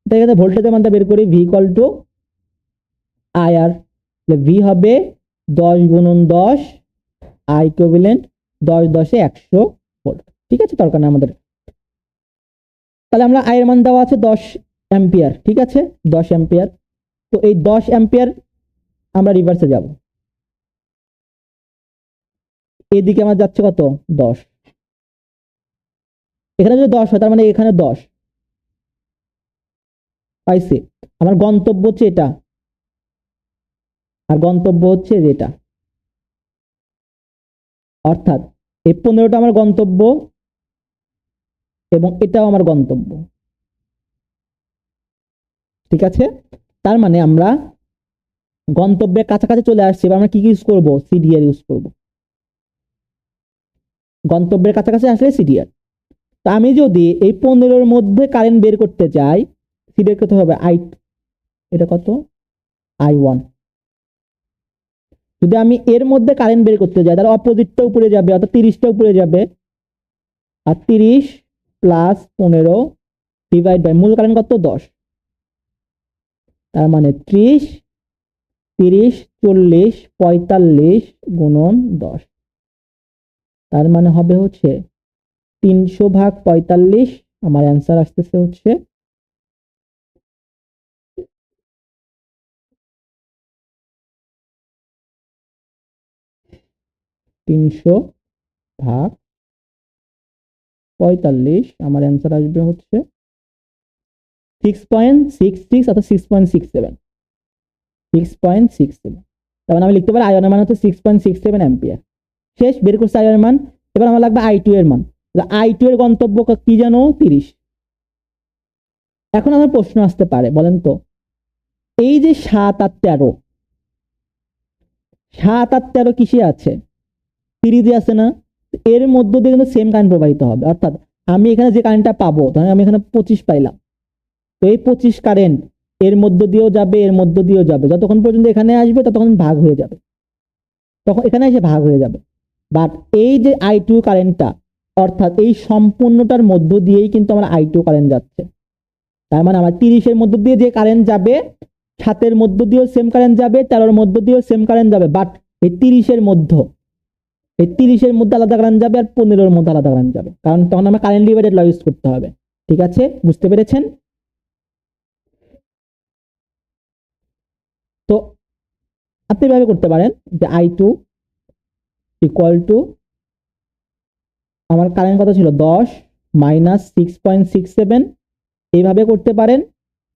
তাই এখানে ভোল্টেজের মানটা বের করি, V equal two IR. V হবে 10 গুণন 10, আই ইকুইভ্যালেন্ট 10 10 100 ভোল্ট। ঠিক আছে, দরকার না আমাদের। তাহলে আমরা আয়ের মান দেওয়া আছে 10 অ্যাম্পিয়ার, ঠিক আছে 10 অ্যাম্পিয়ার। তো এই 10 অ্যাম্পিয়ার আমরা রিভার্সে যাব, এদিকে আমার যাচ্ছে কত, 10। এখানে যদি 10 হয় তার মানে এখানে 10 পাইছে। আমার গন্তব্য হচ্ছে এটা, আর গন্তব্য হচ্ছে যেটা, অর্থাৎ এই 15টা আমার গন্তব্য এবং এটাও আমার গন্তব্য। ঠিক আছে, তার মানে আমরা গন্তব্যের কাছাকাছি চলে আসছি। এবার আমরা কি ইউজ করব, সিডিআর ইউজ করব। গন্তব্যের কাছাকাছি আসলে সিডিআর। তো আমি যদি এই 15-র মধ্যে কারেন্ট বের করতে চাই, সিডিআর কত হবে, আই, এটা কত, I1। যদি আমি এর মধ্যে কারেন্ট বের করতে যাই তাহলে অপোজিটটা উপরে যাবে, অর্থাৎ 30টা উপরে যাবে। আর 30 প্লাস 15 ডিভাইড বাই মূল কারেন্ট কত, 10। তার মানে 30 30 40 45 গুণন 10, তার মানে হবে হচ্ছে 300 ভাগ 45। আমার অ্যান্সার আসতেছে হচ্ছে 300 ভাগ 45, আমার অ্যান্সার আসবে হচ্ছে 6.66 অর্থাৎ 6.67, 6.67। তার মানে আমি লিখতে পারি আয়নের মান হচ্ছে 6.67 অ্যাম্পিয়ার। শেষ, বের করছে আয়নের মান। এবার আমার লাগবে I2 এর মান। I2 এর গন্তব্য কি জানো, 30। এখন আমার প্রশ্ন আসতে পারে, বলেন তো এই যে 7 আর 13, 7 আর 13 কিসে আছে, সিরিজে আছে না। এর মধ্য দিয়ে কিন্তু সেম কারেন্ট প্রবাহিত হবে, অর্থাৎ আমি এখানে যে কারেন্টটা পাবো, ধরেন আমি এখানে 25 পাইলাম, তো এই 25 কারেন্ট এর মধ্য দিয়েও যাবে, এর মধ্য দিয়েও যাবে, যতক্ষণ পর্যন্ত এখানে আসবে ততক্ষণ ভাগ হয়ে যাবে, তখন এখানে এসে ভাগ হয়ে যাবে। বাট এই যে I2 কারেন্টটা, অর্থাৎ এই সম্পূর্ণটার মধ্য দিয়েই কিন্তু আমার I2 কারেন্ট যাচ্ছে। তার মানে আমার 30-এর মধ্য দিয়ে যে কারেন্ট যাবে, 7-এর মধ্য দিয়েও সেম কারেন্ট যাবে, 13-এর মধ্য দিয়েও সেম কারেন্ট যাবে। বাট এই 30-এর মধ্যে, এই 30-এর মধ্যে আলাদা কারেন্ট যাবে আর 15-এর মধ্যে আলাদা কারেন্ট যাবে, কারণ তখন আমার কারেন্ট ডিভাইডেড ল ইউজ করতে হবে। ঠিক আছে, বুঝতে পেরেছেন? তো আপনি এভাবে করতে পারেন যে I2 ইকুয়াল টু, আমার কারেন্ট কত ছিল, 10 মাইনাস 6.67, এইভাবে করতে পারেন।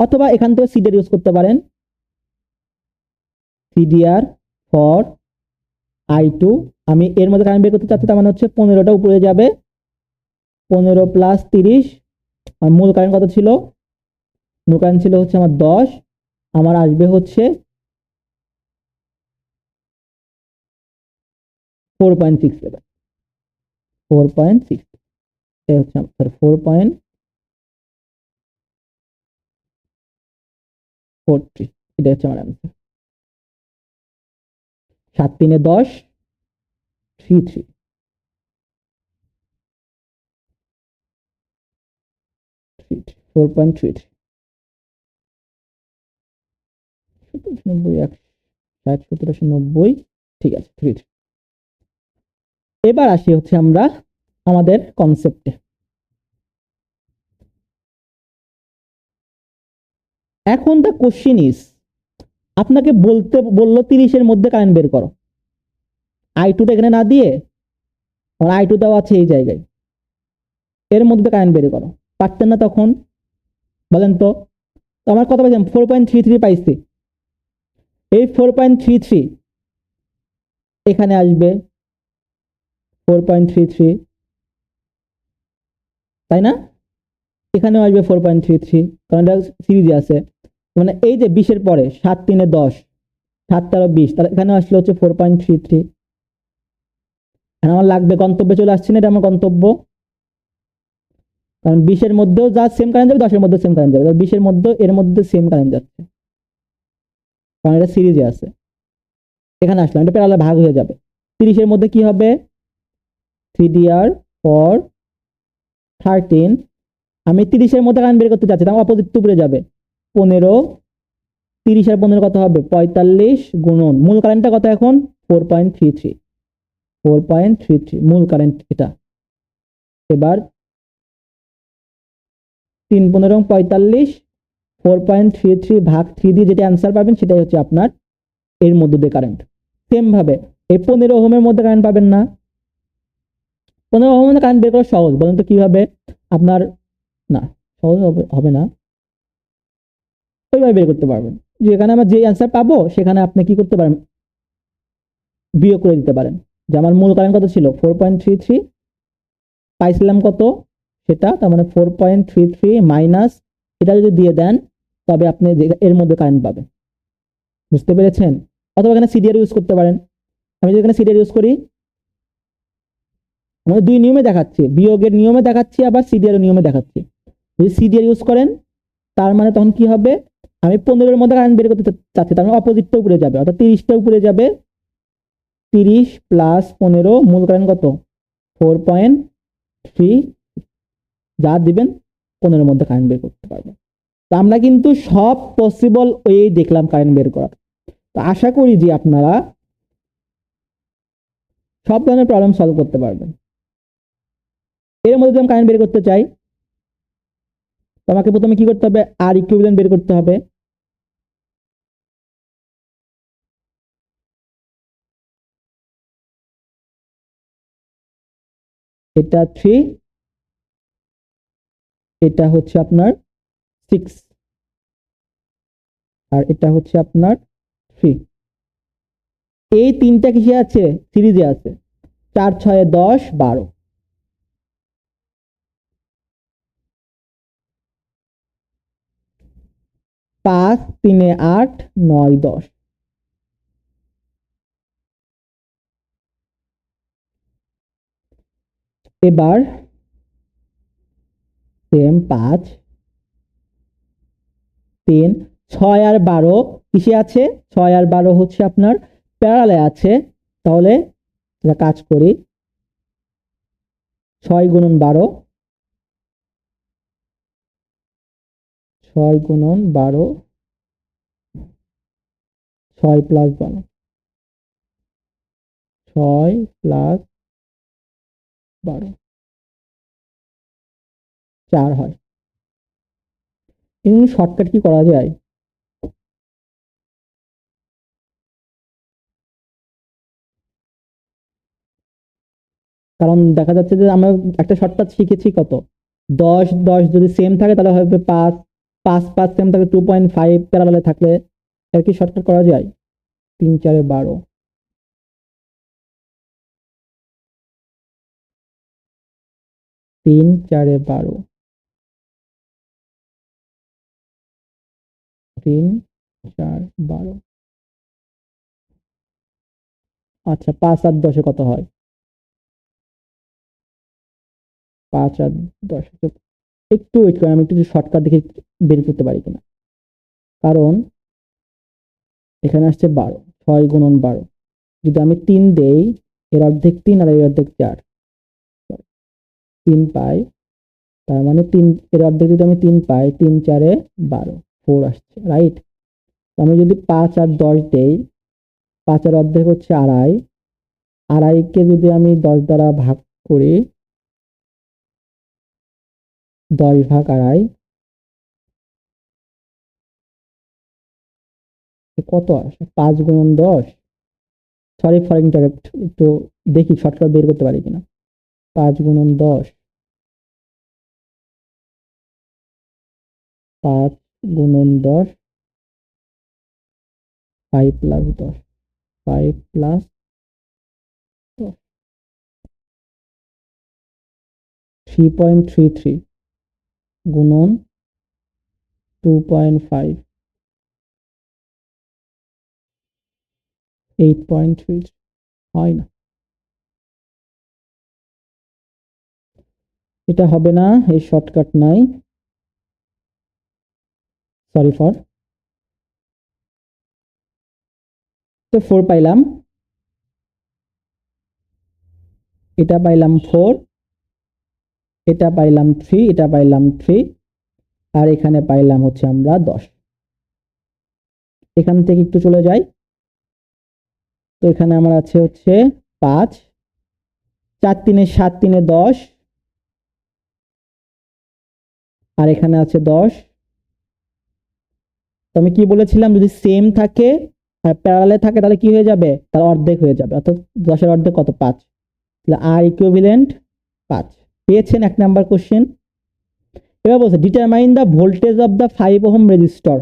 অথবা এখান থেকে সিডিআর ইউজ করতে পারেন, সিডিআর ফর I2। আমি এর মধ্যে কারেন্ট বের করতে চাচ্ছি, তার মানে হচ্ছে 15টা উপরে যাবে, 15 প্লাস 30। আর মূল কারেন্ট কত ছিল, মূল কারেন্ট ছিল হচ্ছে আমার 10, আমার আসবে হচ্ছে 4.67, 4.6, এই হচ্ছে আমার 4. 43, এটা হচ্ছে আমার অ্যান্সার। 7 3 10, 33, 4.33, 90, 60, 70, 90, ঠিক আছে 33। এবার আসি হচ্ছে আমরা আমাদের কনসেপ্টে। এখন দ্য কোশ্চেন ইজ, আপনাকে বললো 30-এর মধ্যে কারেন্ট বের করো। I2টা এখানে না দিয়ে, আর I2 দেওয়া আছে এই জায়গায়, এর মধ্যে কারেন্ট বের করো। পারতেন না তখন? বলেন তো। আমার কথা বলছেন 4.33 পাইছি, এই 4.33 এখানে আসবে 4.33, তাই না? এখানেও আসবে 4.33, কারণ এটা সিরিজে আছে। মানে এই যে 20-এর পরে 7 3 10, 7 13 20, তাহলে এখানে আসলে হচ্ছে 4.33। আমার লাগবে, গন্তব্যে চলে আসছে না, এটা আমার গন্তব্য। কারণ 20-এর মধ্যেও যা সেম কারেন্ট যাবে, 10-এর মধ্যে সেম কারেন্ট যাবে, 20-এর মধ্যে এর মধ্যে সেম কারেন্ট যাচ্ছে, কারণ এটা সিরিজে আছে। এখানে আসলাম, এটা প্যারালাল ভাগ হয়ে যাবে। 30-এর মধ্যে কি হবে? 3DR 4 13, আমি 30-এর মধ্যে কারেন্ট বের করতে চাচ্ছি, তার অপোজিট উপরে যাবে 15, 30 আর 15 কত হবে? 45 গুণন মূল কারেন্টটা কত এখন? 4.33, 4.33 মূল কারেন্ট এটা। এবার 3 15 45, 4.33 ভাগ 3 দিয়ে যেটা অ্যান্সার পাবেন সেটাই হচ্ছে আপনার এর মধ্যে দিয়ে কারেন্ট। সেম ভাবে এই 15 ওহমের মধ্যে কারেন্ট পাবেন না। 15 ওহমের কারেন্ট বের করা সহজ, বলুন তো কিভাবে? আপনার না, সহজ হবে না, ওইভাবে বের করতে পারবেন। যেখানে আমরা যে অ্যান্সার পাবো সেখানে আপনি কি করতে পারেন? বিয়োগ করে দিতে পারেন। যে আমার মূল কারেন্ট কত ছিল? 4.33, পাইছিলাম কত সেটা, তার মানে 4.33 মাইনাস এটা যদি দিয়ে দেন, তবে আপনি এর মধ্যে কারেন্ট পাবেন। বুঝতে পেরেছেন? অথবা এখানে সিডিআর ইউজ করতে পারেন। আমি যদি এখানে সিডিআর ইউজ করি, আমি দুই নিয়মে দেখাচ্ছি, বিয়োগের নিয়মে দেখাচ্ছি, আবার সিডিআর নিয়মে দেখাচ্ছি। যদি সিডিআর ইউজ করেন, তার মানে তখন কি হবে? আমি 15-এর মধ্যে কারেন্ট বের করতে চাচ্ছি, তার মানে অপোজিটটা উপরে যাবে, অর্থাৎ 30টা উপরে যাবে। 30 প্লাস 15, মূল কারেন্ট কত? 4.3, যা দিবেন 15-এর মধ্যে কারেন্ট বের করতে পারবো। তো আমরা কিন্তু সব পসিবল ওয়ে দেখলাম কারেন্ট বের করার। তো আশা করি যে আপনারা সব ধরনের প্রবলেম সলভ করতে পারবেন। এর মধ্যে আমি কারেন্ট বের করতে চাই, তো আমাকে প্রথমে কি করতে হবে? আর ইকুইভ্যালেন্ট বের করতে হবে। এটা 3, এটা হচ্ছে আপনার 6, আর এটা হচ্ছে আপনার 3। এই তিনটা কিসে আছে? সিরিজে আছে। 4 6 10 12, 5 3 8 9 10। এবার সেম 5 3 6 আর 12 কিসে আছে? 6 আর 12 হচ্ছে আপনার প্যারালালে আছে। তাহলে এটা কাজ করি, 6 গুণন 12, 6 গুণন 12, 6 প্লাস 12, 6 প্লাস 12, 4 হয়। এমনি শর্টকাট কি করা যায়? কারণ দেখা যাচ্ছে যে আমরা একটা শর্টকাট শিখেছি কত? 10 10 যদি সেম থাকে তাহলে হবে 5, 5 5 সেম থাকে 2.5, প্যারালালে থাকলে এর কি শর্টকাট করা যায়? 3 4 12, 3 4 12, 3 4 12। আচ্ছা, 5 আর 10 কত হয়? 5 আর 10, একটু ওয়েট করেন, আমি একটু শর্টকাট দেখে বের করতে পারি কিনা। কারণ এখানে আসছে 12, 6 গুণন 12। যদি আমি 3 দেই, এর অর্ধেক 3 আর এর অর্ধেক 4, 3 পাই। তার মানে 3 এর অর্ধেক যদি আমি 3 পাই, 3 4 12, 4 আসছে, রাইট? আমি যদি 5 আর 10 দেই, 5 এর অর্ধেক হচ্ছে 2.5, 2.5 কে যদি আমি 10 দ্বারা ভাগ করি, 10 ভাগ 2.5 কত আসে? 5 গুণন 10, সরি ফর ইন্টারাপ্ট, একটু দেখি শর্টকাট বের করতে পারি কিনা। 5 গুণন 10, 5 গুণন 10, 5 প্লাস 10, 5 প্লাস 10, 3.33 গুণন 2.5, 8.3 হয় না, এটা হবে না, এই শর্টকাট নাই, সরি ফর। তো 4 পাইলাম, এটা পাইলাম 4, এটা পাইলাম 3, এটা পাইলাম 3, আর এখানে পাইলাম হচ্ছে আমরা 10। এখান থেকে একটু চলে যাই, তো এখানে আমার আছে হচ্ছে 5, 4 3 7 3 10, আর এখানে আছে 10। তো আমি কি বলেছিলাম, যদি সেম থাকে আর প্যারালালে থাকে তাহলে কি হয়ে যাবে, তার অর্ধেক হয়ে যাবে, অর্থাৎ 10 এর অর্ধেক কত? 5। তাহলে আর ইকুইভ্যালেন্ট 5 পেয়েছেন, 1 নাম্বার কোশ্চেন। এবার বলছে determine the voltage of the 5 ohm resistor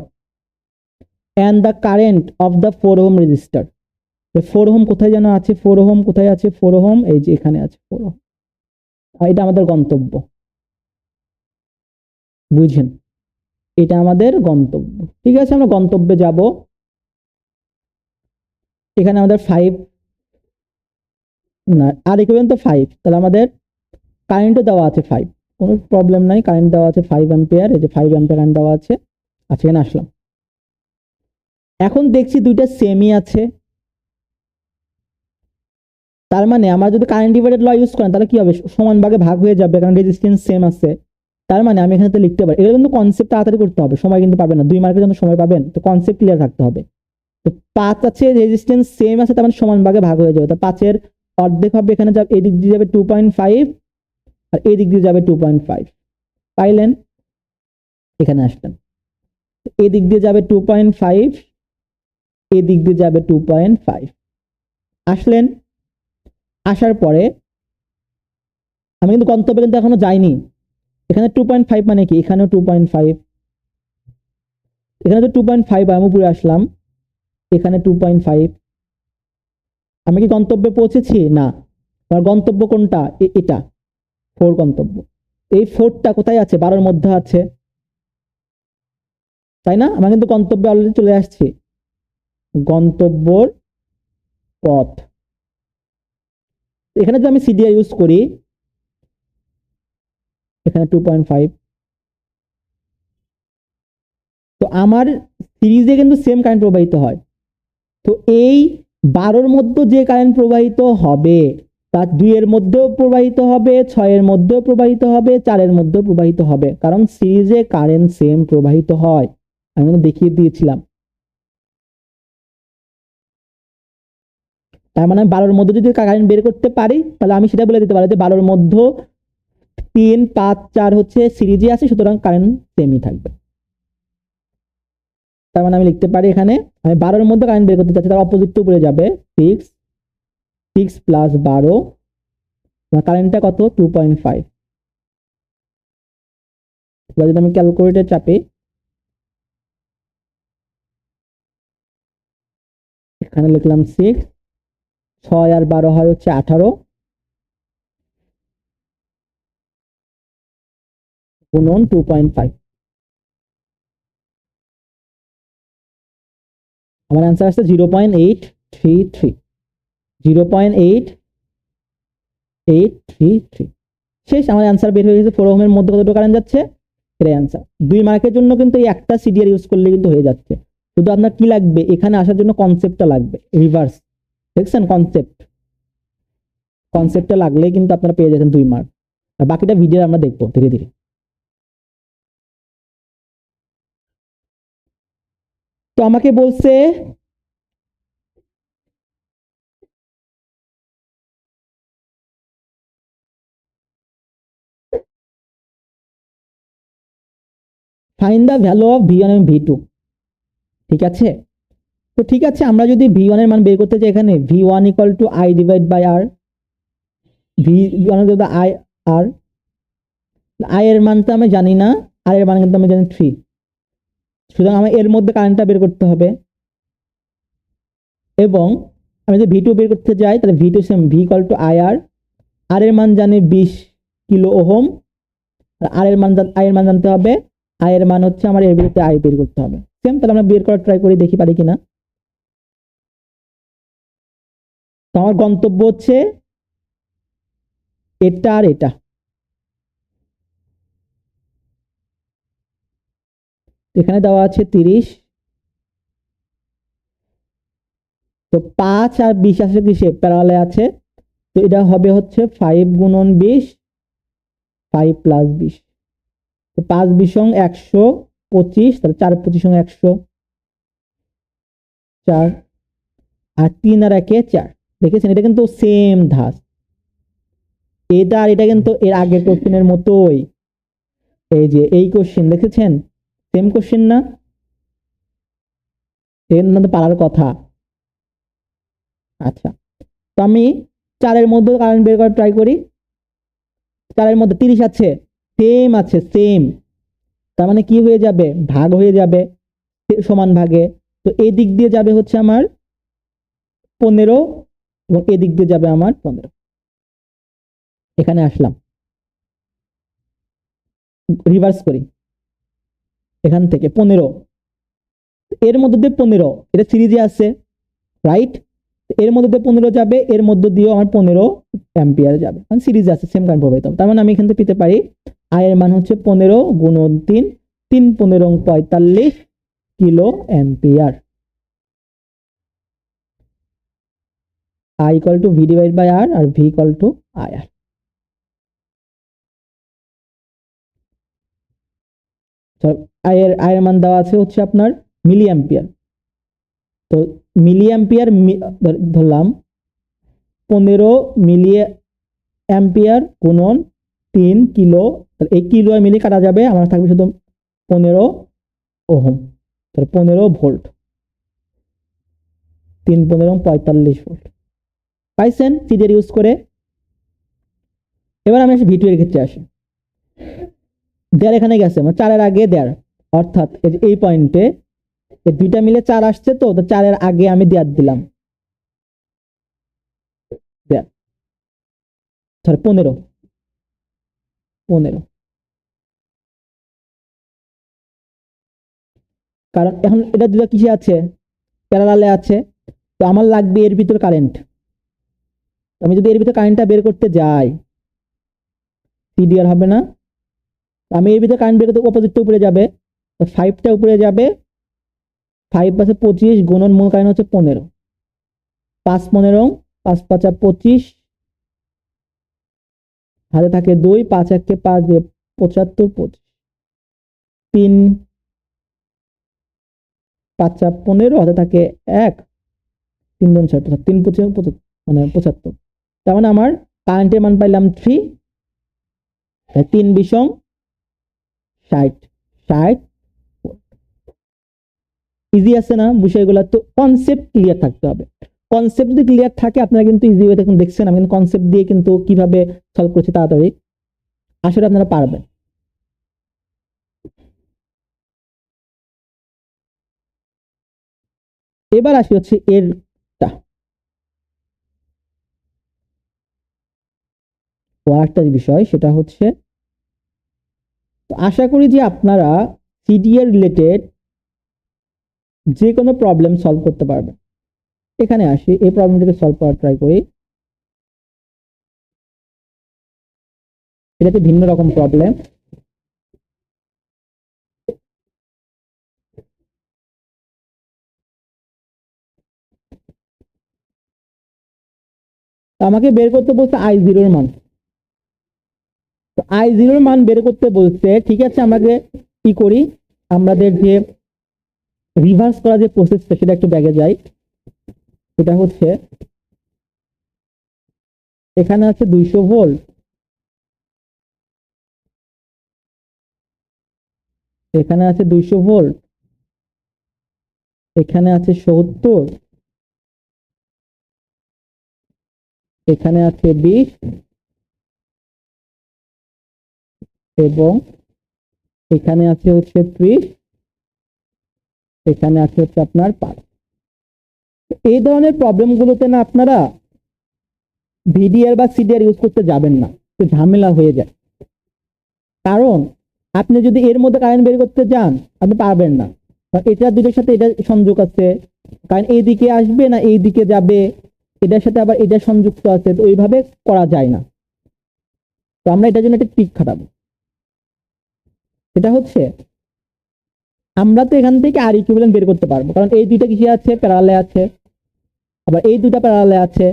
and the current of the 4 ohm resistor. 4 ohm কোথায় যেন আছে, 4 ওহম কোথায় আছে? 4 ওহম এই যে এখানে আছে 4 ওহম, এটা আমাদের গন্তব্য, বুঝছেন? এটা আমাদের গন্তব্য, ঠিক আছে? আমরা গন্তব্যে যাব। এখানে আমাদের 5 না, আর ইকুইভ্যালেন্ট তো 5, তাহলে আমাদের কারেন্টও দেওয়া আছে 5, কোনো প্রবলেম নাই, কারেন্ট দেওয়া আছে 5 অ্যাম্পিয়ার, এই যে 5 অ্যাম্পিয়ার কারেন্ট দেওয়া আছে। আচ্ছা, এখানে আসলাম, এখন দেখছি দুইটা সেমই আছে, তার মানে আমরা যদি কারেন্ট ডিভাইডেড ল ইউজ করেন তাহলে কি হবে, সমান ভাগে ভাগ হয়ে যাবে, কারণ রেজিস্ট্যান্স সেম আছে। তার মানে আমি এখানে লিখতে পারি, এগুলো কিন্তু কনসেপ্ট তাড়াতাড়ি করতে হবে, সময় কিন্তু পাবেন না, 2 মার্কের জন্য সময় পাবেন, তো কনসেপ্ট ক্লিয়ার থাকতে হবে। তো 5 আছে, রেজিস্ট্যান্স সেম আছে, তার মানে সমান ভাগে ভাগ হয়ে যাবে, তো 5 এর অর্ধেক হবে, এখানে যাবে, এদিক দিয়ে যাবে 2.5 আর এদিক দিয়ে যাবে 2.5, পাইলেন? এখানে আসবেন, এদিক দিয়ে যাবে 2.5, এদিক দিয়ে যাবে 2.5, আসলেন। আসার পরে আমি কিন্তু গন্তব্যে কিন্তু এখনো যাইনি, এখানে 2.5 মানে কি, এখানেও 2.5, এখানে তো 2.5, আমি উপরে আসলাম, এখানে 2.5, আমি কি গন্তব্যে পৌঁছেছি? না, আমার গন্তব্য কোনটা? এটা 4 গন্তব্য। এই 4টা কোথায় আছে? 12 মধ্যে আছে, তাই না? আমরা কিন্তু গন্তব্যে অলরেডি চলে আসছি, গন্তব্যর পথ। এখানে যদি আমি সিডিআর ইউজ করি, এখানে 2.5, তো আমার সিরিজে কিন্তু সেম কারেন্ট প্রবাহিত হয়, তো এই 12-র মধ্যে যে কারেন্ট প্রবাহিত হবে তার 2 এর মধ্যেও প্রবাহিত হবে, 6 এর মধ্যেও প্রবাহিত হবে, 4 এর মধ্যেও প্রবাহিত হবে, কারণ সিরিজে কারেন্ট সেম প্রবাহিত হয়, আমি দেখিয়ে দিয়েছিলাম। তার মানে আমি 12-র মধ্যে যদি কারেন্ট বের করতে পারি তাহলে আমি সেটা বলে দিতে পারি যে 12-র মধ্যে 3 5 4 হচ্ছে সিরিজে আছে, সুতরাং কারেন্ট সেমই থাকবে। তার মানে আমি লিখতে পারি, এখানে আমি 12-র মধ্যে কারেন্ট বের করতে চাচ্ছি, তার অপোজিট উপরে যাবে 6 প্লাস 12, কারেন্টটা কত? 2.5। এবার যদি আমি ক্যালকুলেটর চাপি, এখানে লিখলাম 6, 6 আর 12 হয় হচ্ছে 18 গুণন 2.5, আমার অ্যান্সার আসছে 0.833, 0.8833। শেষ, আমার অ্যান্সার বের হয়ে গেছে। 4 ওহমের মধ্যে কতটুকু কারেন্ট যাচ্ছে, এটাই অ্যান্সার। 2 মার্কের জন্য কিন্তু এই একটা সিডিআর ইউজ করলে কিন্তু হয়ে যাচ্ছে। শুধু আপনার কি লাগবে, এখানে আসার জন্য কনসেপ্টটা লাগবে, রিভার্স। দেখছেন কনসেপ্টটা লাগলে কিন্তু আপনারা পেয়ে যাবেন 2 মার্ক। আর বাকিটা ভিডিও আমরা দেখবো ধীরে ধীরে। তো আমাকে বলছে find the value of V one এবং ভি টু। ঠিক আছে, তো ঠিক আছে, আমরা যদি ভি ওয়ান এর মান বের করতে চাই, এখানে V one equal to I divide by R, V one I R, I এর মান তো আমি জানি না, আর এর মান কিন্তু আমি জানি 3, সুতরাং আমার এর মধ্যে কারেন্টটা বের করতে হবে। এবং আমি যদি ভি টু বের করতে যাই, তাহলে V two same V equal to I R এর মান জানি 20 কিলো ওহম, আর এর মান আই এর মান জানতে হবে, আই এর মান হচ্ছে আমার এর বিরুদ্ধে আই বের করতে হবে। সেম, তাহলে আমরা বের করার ট্রাই করি, দেখি পারি কিনা। তো আমার গন্তব্য হচ্ছে এটা আর এটা। এখানে দেওয়া আছে 30, তো 5 আর 20 আসলে কিসে প্যারালালে আছে, তো এটা হবে হচ্ছে 5 গুণন 20, 5 প্লাস 20, তো 5 20 125, তাহলে 4 25 100, 4 আর 3 আর 1 4। দেখেছেন, এটা কিন্তু সেম ধাঁচ, এটা আর এটা কিন্তু এর আগের কোশ্চেনের মতোই। এই যে এই কোশ্চেন দেখেছেন, সেম কোশ্চেন না, এর মধ্যে পারার কথা। আচ্ছা, তো আমি 4 এর মধ্যে কারেন্ট বের করার ট্রাই করি। 4 এর মধ্যে 30 আছে, সেম আছে, সেম, তার মানে কি হয়ে যাবে, ভাগ হয়ে যাবে সমান ভাগে। তো এই দিক দিয়ে যাবে হচ্ছে আমার 15 এবং এদিক দিয়ে যাবে আমার 15। এখানে আসলাম, রিভার্স করি, এখান থেকে 15, এর মধ্যে দিয়ে 15, এটা সিরিজে আছে, রাইট, এর মধ্যে দিয়ে 15 যাবে, এর মধ্যে দিয়েও আমার 15 অ্যাম্পিয়ার যাবে, মানে সিরিজে আছে, সেম কারেন্ট প্রবাহিত। তার মানে আমি এখান থেকে পেতে পারি আই এর মান হচ্ছে 15 গুণন 3, 3 15 45 kilo ampere. I equal to V divided by R আর V equal to IR। I এর মান দেওয়া আছে হচ্ছে আপনার মিলি অ্যাম্পিয়ার, তো মিলি অ্যাম্পিয়ার ধরলাম 15 মিলি অ্যাম্পিয়ার গুণন 3 কিলো, এই কিলো আর মিলি কাটা যাবে, আমার থাকবে শুধু 15 ওহম, তাহলে 15 ভোল্ট, 3 15 45 ভোল্ট। পাইছেন সিডিআর ইউজ করে। এবার আমি আসি ভিটু এর ক্ষেত্রে আসি। দেড় এখানে গেছে, মানে 4 এর আগে দেড়, অর্থাৎ এই পয়েন্টে এই দুইটা মিলে 4 আসছে, তো 4 এর আগে আমি দেড় দিলাম, দেড়, সরি 15, কারণ এখন এটা দুটো কিসে আছে, প্যারালালে আছে, তো আমার লাগবে এর ভিতর কারেন্ট। আমি যদি এর ভিতর কারেন্টটা বের করতে যাই, সিডিআর হবে না, আমি এর ভিতর কারেন্ট বের করতে অপোজিটটা উপরে যাবে, তো 5টা উপরে যাবে, 5 পাশে 25 গুণন মূল কারেন্ট হচ্ছে 15, 5 15, 5 5 25, হাতে থাকে 2, 5 1 5 75 25, 3 5 15, হাতে থাকে 1, 3 2 6 3 25 মানে 75। তার মানে আমার কারেন্টের মান পাইলাম 3, 3 20 60, 60। ইজি আছে না বিষয়গুলো, তো কনসেপ্ট ক্লিয়ার থাকতে হবে। কনসেপ্ট যদি ক্লিয়ার থাকে আপনারা কিন্তু ইজি ওয়ে দেখুন, দেখছেন আমি কিন্তু কনসেপ্ট দিয়ে কিন্তু কিভাবে সলভ করছি তাড়াতাড়ি, আসলে আপনারা পারবেন। এবার আসি হচ্ছে এরটা, আরেকটা বিষয় সেটা হচ্ছে, তো আশা করি যে আপনারা সিডিএর রিলেটেড যে কোনো প্রবলেম সলভ করতে পারবেন। এখানে আসি, এই প্রবলেমটাকে সলভ করার ট্রাই করি। এটাতে ভিন্ন রকম প্রবলেম। আমাকে বের করতে বলছে I0 এর মান। তো I0 এর মান বের করতে বলছে, ঠিক আছে আমাকে কি করি, আমাদের যে রিভার্স করা যে প্রসেসটা সেটা একটু ব্যাগে যাই। এটা হচ্ছে এখানে আছে 200 ভোল্ট, এখানে আছে 200 ভোল্ট, এখানে আছে 70, এখানে আছে 20 এবং এখানে আছে হচ্ছে 30, এখানে আছে হচ্ছে আপনার 5। এই ধরনের প্রবলেমগুলোতে না আপনারা ভিডিআর বা সিডিআর ইউজ করতে যাবেন না, তো ঝামেলা হয়ে যায়। কারণ আপনি যদি এর মধ্যে কারেন্ট বের করতে যান আপনি পারবেন না, এটা দুটোর সাথে এটা সংযোগ আছে, কারণ এই দিকে আসবে না এই দিকে যাবে, এটার সাথে আবার এটা সংযুক্ত আছে, তো ওইভাবে করা যায় না। তো আমরা এটার জন্য একটা ট্রিক খাটাবো। এটা হচ্ছে আমরা তো এখান থেকে আর ইকুইভ্যালেন্ট বের করতে পারবো, কারণ এই দুইটা কিসে আছে, প্যারালালে আছে, আবার এই দুইটা প্যারালালে আছে।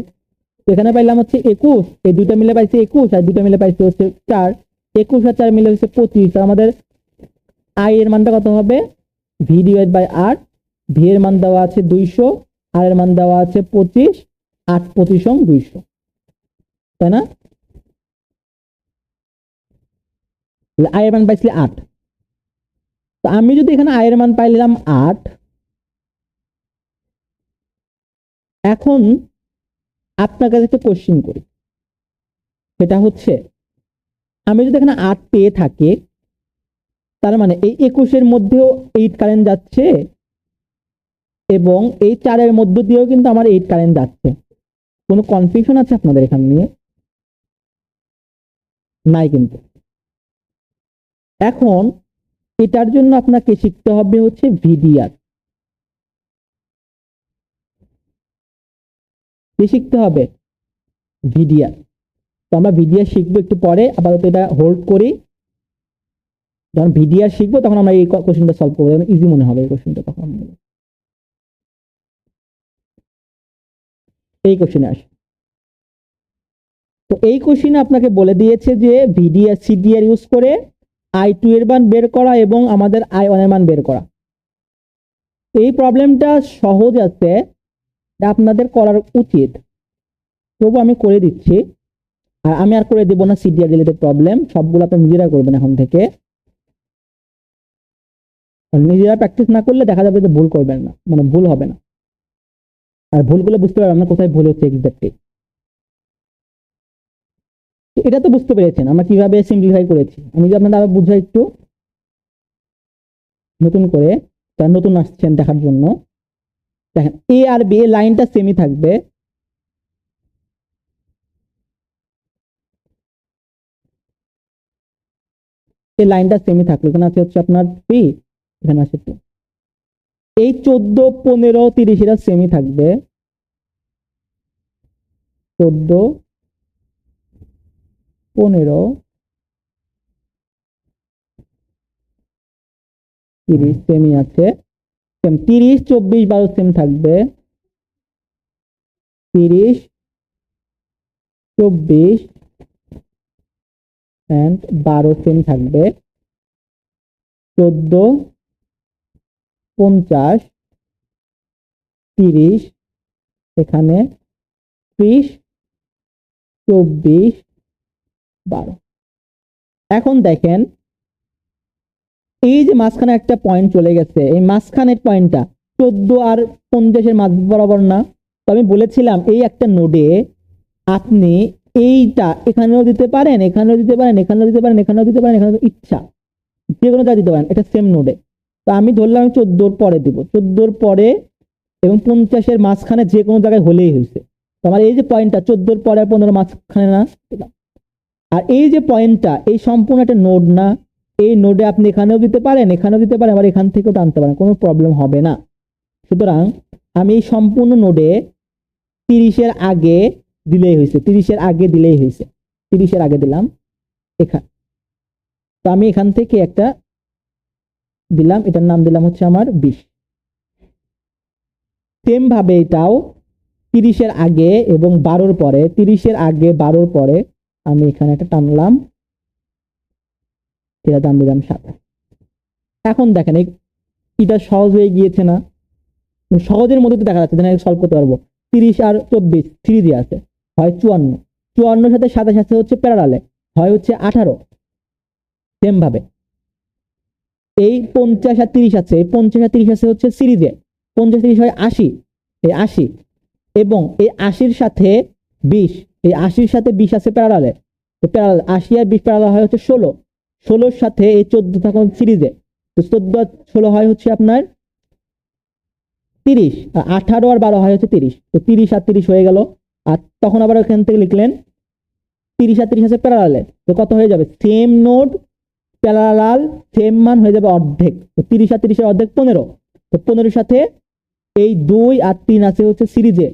এখানে পাইলাম হচ্ছে 21, এই দুইটা মিলে পাইছে 21 আর দুইটা মিলে পাইছে হচ্ছে 4, 21 আর 4 মিলে হচ্ছে 25। আমাদের আই এর মানটা কত হবে, V divide by R. V এর মান দেওয়া আছে 200, আর এর মান দেওয়া আছে 25, 8 25 200, তাই না? আই এর মান পাইছিলি 8। তো আমি যদি এখানে আই এর মান পাইলাম 8, এখন আপনার কাছে একটা কোশ্চেন করি, সেটা হচ্ছে আমি যদি এখানে 8 পেয়ে থাকি, তার মানে এই 21 এর মধ্যেও 8 কারেন্ট যাচ্ছে এবং এই 4 এর মধ্য দিয়েও কিন্তু আমার 8 কারেন্ট যাচ্ছে। কোনো কনফিউশন আছে আপনাদের এখানে নিয়ে? নাই কিন্তু। এখন এটার জন্য আপনাকে শিখতে হবে হচ্ছে ভিডিআর। কি শিখতে হবে? ভিডিআর। তো আমরা ভিডিআর শিখবো একটু পরে, আপাতত এটা হোল্ড করি। যখন ভিডিআর শিখবো তখন আমরা এই কোশ্চেনটা সলভ করবো, ইজি মনে হবে এই কোশ্চেনটা তখন। এই কোশ্চেনে আসে। তো এই কোশ্চেনে আপনাকে বলে দিয়েছে যে ভিডিআর সিডিআর ইউজ করে I2 এর মান বের করা এবং আমাদের I1 এর মান বের করা। এই প্রবলেমটা সহজ আছে, আপনাদের করার উচিত, তবু আমি করে দিচ্ছি। আর আমি আর করে দেব না সিডিআর রিলেটেড প্রবলেম, সবগুলো আপনি নিজেরা করবেন এখন থেকে। নিজেরা প্র্যাকটিস না করলে দেখা যাবে যে ভুল করবেন না, মানে ভুল হবে না, আর ভুলগুলো বুঝতে পারবেন না কোথায় ভুল হচ্ছে এক্স্যাক্টলি। এটা তো বুঝতে পেরেছেন আমরা কিভাবে সিম্পলিফাই করেছি। আমি যদি আপনাদের আরো বুঝাই একটু নতুন করে, তারা নতুন আসছেন দেখার জন্য, দেখেন এ আর বি এর লাইনটা সেমই থাকবে, এই লাইনটা সেমই থাকলো। এখানে আছে হচ্ছে আপনার 3, এখানে আছে 2। এই 14 15 30 এরা সেমই থাকবে, 14 15 30 সেমই আছে, সেম 30 24 12 সেম থাকবে, 30 24 এন্ড 12 সেম থাকবে, 14 50 30 এখানে 30 24 12। এখন দেখেন এই যে মাঝখানে একটা পয়েন্ট চলে গেছে, এই মাঝখানের পয়েন্টটা 14 আর 50 এর মাঝ বরাবর না। তো আমি বলেছিলাম এই একটা নোডে আপনি এইটা এখানেও দিতে পারেন, এখানেও দিতে পারেন, এখানেও দিতে পারেন, এখানেও দিতে পারেন, এখানে ইচ্ছা যে কোনো জায়গায় দিতে পারেন, এটা সেম নোডে। তো আমি ধরলাম 14 পরে দিব, 14 পরে এবং 50 এর মাঝখানে যে কোনো জায়গায় হলেই হয়েছে। তো আমার এই যে পয়েন্টটা 14 পরে 15 মাঝখানে না, আর এই যে পয়েন্টটা এই সম্পূর্ণ একটা নোড না, এই নোডে আপনি এখানেও দিতে পারেন, এখানেও দিতে পারেন, আবার এখান থেকেও টানতে পারেন, কোনো প্রবলেম হবে না। সুতরাং আমি এই সম্পূর্ণ নোডে 30 এর আগে দিলেই হয়েছে, 30 এর আগে দিলেই হয়েছে, 30 এর আগে দিলাম এখানে। তো আমি এখান থেকে একটা দিলাম, এটার নাম দিলাম হচ্ছে আমার 20। সেম ভাবে এটাও 30-এর আগে এবং 12-র পরে, 30-এর আগে 12-র পরে আমি এখানে একটা টানলাম, এটা দাম দিলাম 7। এখন দেখেন এটা সহজ হয়ে গিয়েছে না? সহজের মধ্যে তো দেখা যাচ্ছে না, সলভ করতে পারবো। 30 আর 24 সিরিজে আছে, হয় 54, 54 সাথে 27 সাথে হচ্ছে প্যারালালে, হয় হচ্ছে 18। সেম ভাবে এই 50 আর 30 আছে, এই 50 আর 30 আছে হচ্ছে সিরিজে, 50 30 হয় 80, এই 80 এবং এই 80-র সাথে 20, এই 80-র সাথে 20 আছে প্যারালালে, তো প্যারালাল 80 আর 20 প্যারালাল হয় হচ্ছে 16, 16-র সাথে এই 14 তখন সিরিজে, তো 14 আর 16 হয় হচ্ছে আপনার 30, আর 18 আর 12 হয় হচ্ছে 30, তো 30 আর 30 হয়ে গেল। আর তখন আবার এখান থেকে লিখলেন 30 আর 30 আছে প্যারালালে, তো কত হয়ে যাবে? সেম নোড প্যারালাল, সেম মান হয়ে যাবে অর্ধেক, তো 30 আর 30-এর অর্ধেক 15, তো 15-এর সাথে এই 2 আর 3 আছে হচ্ছে সিরিজে,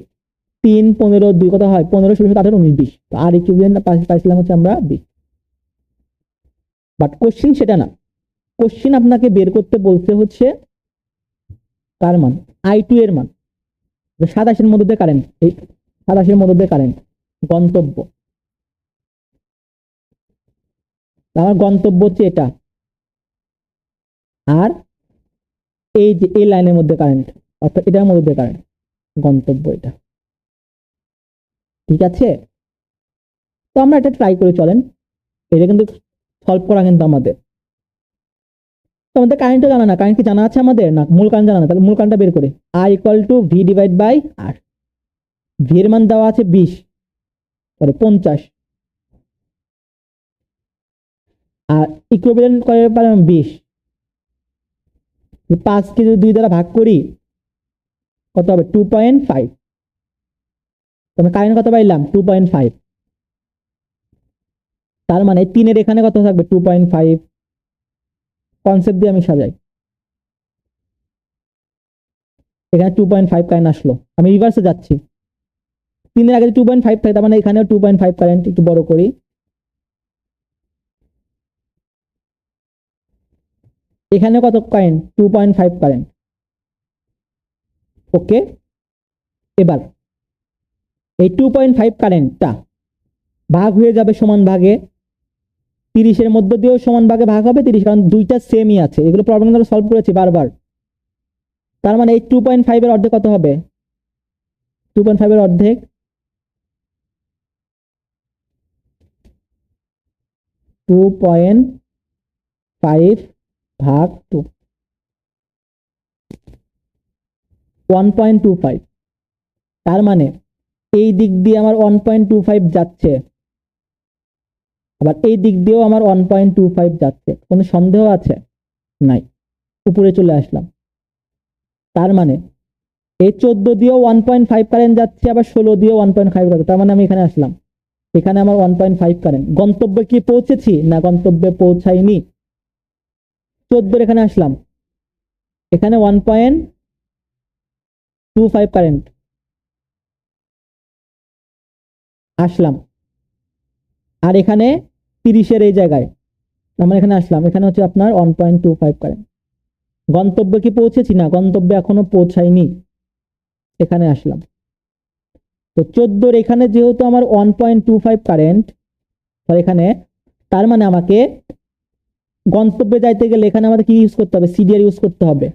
3 15 2 কত হয়? 15 16 18 19 20, তো আর ইকুইভ্যালেন্ট পাইছিলাম হচ্ছে আমরা 20। বাট কোশ্চেন সেটা না, কোশ্চেন আপনাকে বের করতে বলছে হচ্ছে কার মান? I2 এর মান। 27-এর মধ্যে দিয়ে কারেন্ট, এই 27-এর মধ্যে দিয়ে কারেন্ট গন্তব্য, আমার গন্তব্য হচ্ছে এটা, আর এই যে এই লাইনের মধ্যে কারেন্ট, অর্থাৎ এটার মধ্যে দিয়ে কারেন্ট, গন্তব্য এটা। ঠিক আছে, তো আমরা এটা ট্রাই করে চলেন, এটা কিন্তু সলভ করা কিন্তু আমাদের। তো আমাদের কারেন্টও জানা না, কারেন্ট কি জানা আছে আমাদের? না, মূল কারেন্ট জানা না, তাহলে মূল কারেন্টটা বের করে I = V / R। ভি এর মান দেওয়া আছে 20, সরি 50, আর ইকুইভ্যালেন্ট করে পারলাম 20, 5 কে যদি 2 দ্বারা ভাগ করি কত হবে? 2.5। আমি কারেন্ট কত পাইলাম? 2.5। তার মানে 3-এর এখানে কত থাকবে? 2.5। কনসেপ্ট দিয়ে আমি সাজাই, এখানে 2.5 কারেন্ট আসলো, আমি রিভার্সে যাচ্ছি, 3-এর আগে 2.5 থাকে, তার মানে এখানেও 2.5 কারেন্ট, একটু বড় করি, এখানে কত কারেন্ট? 2.5 কারেন্ট। ওকে, এবার এই 2.5 কারেন্টটা ভাগ হয়ে যাবে সমান ভাগে, 30-এর মধ্য দিয়েও সমান ভাগে ভাগ হবে 30, কারণ দুইটা সেমই আছে, এগুলো প্রবলেম আমরা সলভ করেছি বারবার। তার মানে এই 2.5 এর অর্ধেক কত হবে? 2.5 এর অর্ধেক 2.5 ভাগ 2, 1.25। তার মানে এই দিক দিয়ে আমার 1.25 যাচ্ছে, আবার এই দিক দিয়েও আমার 1.25 যাচ্ছে, কোনো সন্দেহ আছে? নাই, উপরে চলে আসলাম। তার মানে এই 14 দিয়েও 1.5 কারেন্ট যাচ্ছে, আবার 16 দিয়েও 1.5 যাচ্ছে, তার মানে আমি এখানে আসলাম, এখানে আমার 1.5 কারেন্ট। গন্তব্যে কি পৌঁছেছি? না, গন্তব্যে পৌঁছাইনি। 14 এখানে আসলাম, এখানে 1.25 কারেন্ট আসলাম, আর এখানে 30-এর এই জায়গায় আমরা এখানে আসলাম, এখানে হচ্ছে আপনার 1.25 কারেন্ট। গন্তব্যে কি পৌঁছেছি? না, গন্তব্যে এখনো পৌঁছাইনি, এখানে আসলাম। তো 14-এর এখানে যেহেতু আমার 1.25 কারেন্ট এখানে, তার মানে আমাকে গন্তব্যে যাইতে গেলে এখানে আমাদের কি ইউজ করতে হবে? সিডিআর ইউজ করতে হবে।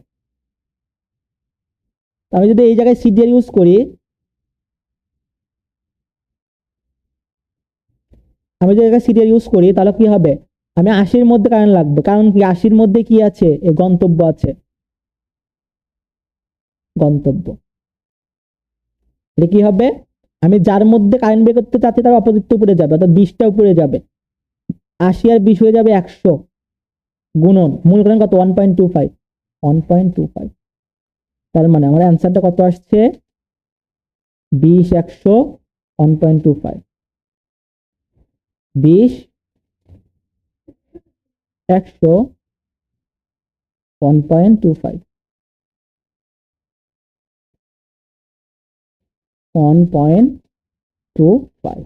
আমি যদি এই জায়গায় সিডিআর ইউজ করি, তাহলে কি হবে? আমি 80-র মধ্যে কারেন্ট লাগবে, কারণ কি 80-র মধ্যে কি আছে? এই গন্তব্য আছে, গন্তব্য। এটা কি হবে? আমি যার মধ্যে কারেন্ট বের করতে চাচ্ছি তার অপোজিট উপরে যাবে, অর্থাৎ 20টা উপরে যাবে, 80 আর 20 হয়ে যাবে 100, গুণন মূল কারেন্ট কত? 1.25, 1.25। তার মানে আমার অ্যান্সারটা কত আসছে? 20 100 1.25, 20 100 1.25, 1.25,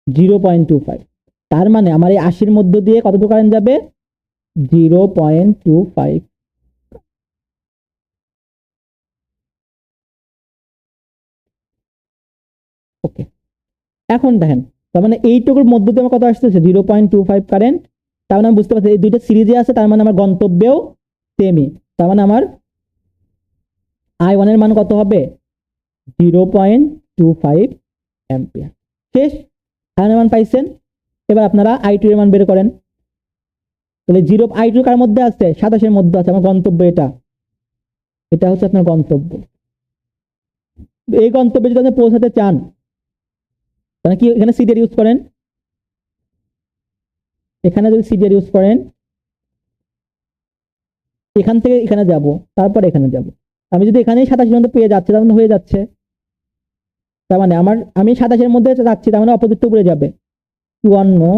0.25। তার মানে আমার এই 80-র মধ্য দিয়ে কতটুকু কারেন্ট যাবে? 0.25। ওকে, এখন দেখেন তার মানে এইটুকুর মধ্য দিয়ে আমার কত আসতেছে 0.25 কারেন্ট। তার মানে আমি বুঝতে পারছি এই দুইটা সিরিজে আছে, তার মানে আমার গন্তব্যেও সেমই। তার মানে আমার I1 এর মান কত হবে 0.25 অ্যাম্পিয়ার। শেষ, I1 এর মান পাইছেন। এবার আপনারা I2 এর মান বের করেন। তাহলে I2 কার মধ্যে আছে 27 এর মধ্যে আছে, আমার গন্তব্য এটা, এটা হচ্ছে আপনার গন্তব্য। এই গন্তব্যে যদি আপনি পৌঁছাতে চান তাহলে কি এখানে সিডিআর ইউজ করেন, এখানে যদি সিডিআর ইউজ করেন এখান থেকে এখানে যাব, তারপর এখানে যাব। আমি যদি এখানেই 27 এর মধ্যে পেয়ে যাচ্ছে তার মানে হয়ে যাচ্ছে, তার মানে আমি 27 এর মধ্যে যাচ্ছি, তার মানে অপোজিট উপরে যাবে 54,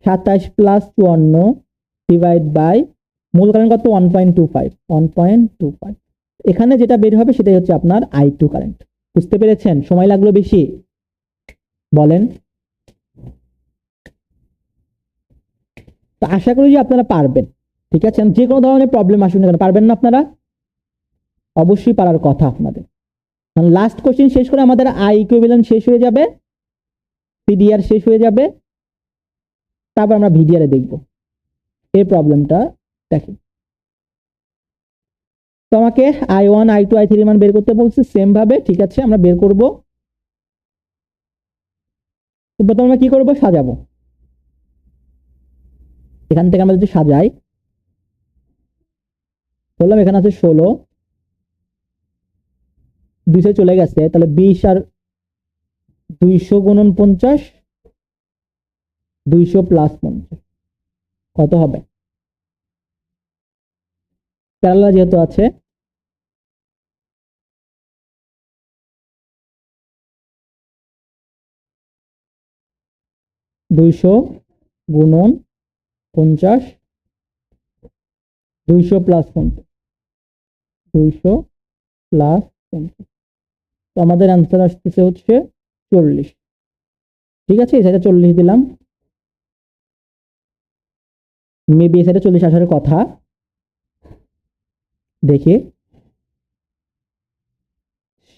27 প্লাস 54 ডিভাইড বাই মূল কারেন্ট কত 1.25। এখানে যেটা বের হবে সেটাই হচ্ছে আপনার I2 কারেন্ট। বুঝতে পেরেছেন? সময় লাগলো বেশি? বলেন। তো আশা করি যে আপনারা পারবেন। ঠিক আছে, যে কোনো ধরনের প্রবলেম আসুন না কেন, পারবেন না আপনারা? অবশ্যই পারার কথা আপনাদের। লাস্ট কোশ্চেন শেষ করে আমাদের I ইকুইভ্যালেন্ট শেষ হয়ে যাবে, পিডিআর শেষ হয়ে যাবে, তারপর আমরা ভিডিআর দেখব। এই প্রবলেমটা দেখেন, তো আমাকে I1 I2 I3 মান বের করতে বলছে সেম ভাবে। ঠিক আছে, আমরা বের করব। তো প্রথমে আমরা কি করব, সাজাবো। এখান থেকে আমরা যদি সাজাই, বললাম এখানে আছে 16, 200 চলে গেছে, তাহলে 20 আর 200 গুণন 50, 200 প্লাস 50 কত হবে? প্যারালাল যেহেতু আছে, দুইশো গুণন 50, 200 প্লাস 50, 200 প্লাস 50, তো আমাদের অ্যান্সার আসতেছে হচ্ছে 40। ঠিক আছে, এই সাইডে 40 দিলাম, মেবি এই সাইডে 40 আসার কথা। দেখি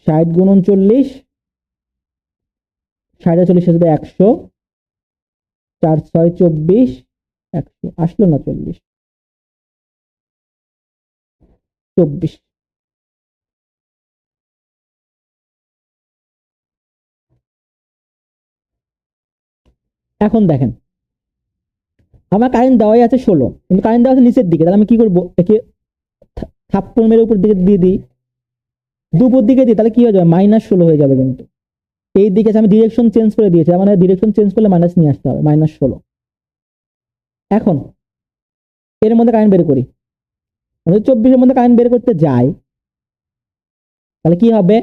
60 গুণন 40, 40 আসবে 100, 4 6 24, 100 আসলো না, 40 24। এখন দেখেন আমার কারেন্ট দেওয়াই আছে 16, কিন্তু কারেন্ট দেওয়া আছে নিচের দিকে, তাহলে আমি কি করবো, একে থাপ্পড় মেরে উপর দিকে দিয়ে দিই, দুপুর দিকে দিই, তাহলে কি হয়ে যাবে -16 হয়ে যাবে। কিন্তু এই দিকে আমি ডিরেকশন চেঞ্জ করে দিয়েছি, মানে ডিরেকশন চেঞ্জ করলে মাইনাস নিয়ে আসতে হবে, -16। এখন এর মধ্যে কারেন্ট বের করি, আমি 24 এর মধ্যে কারেন্ট বের করতে যাই, তাহলে কি হবে,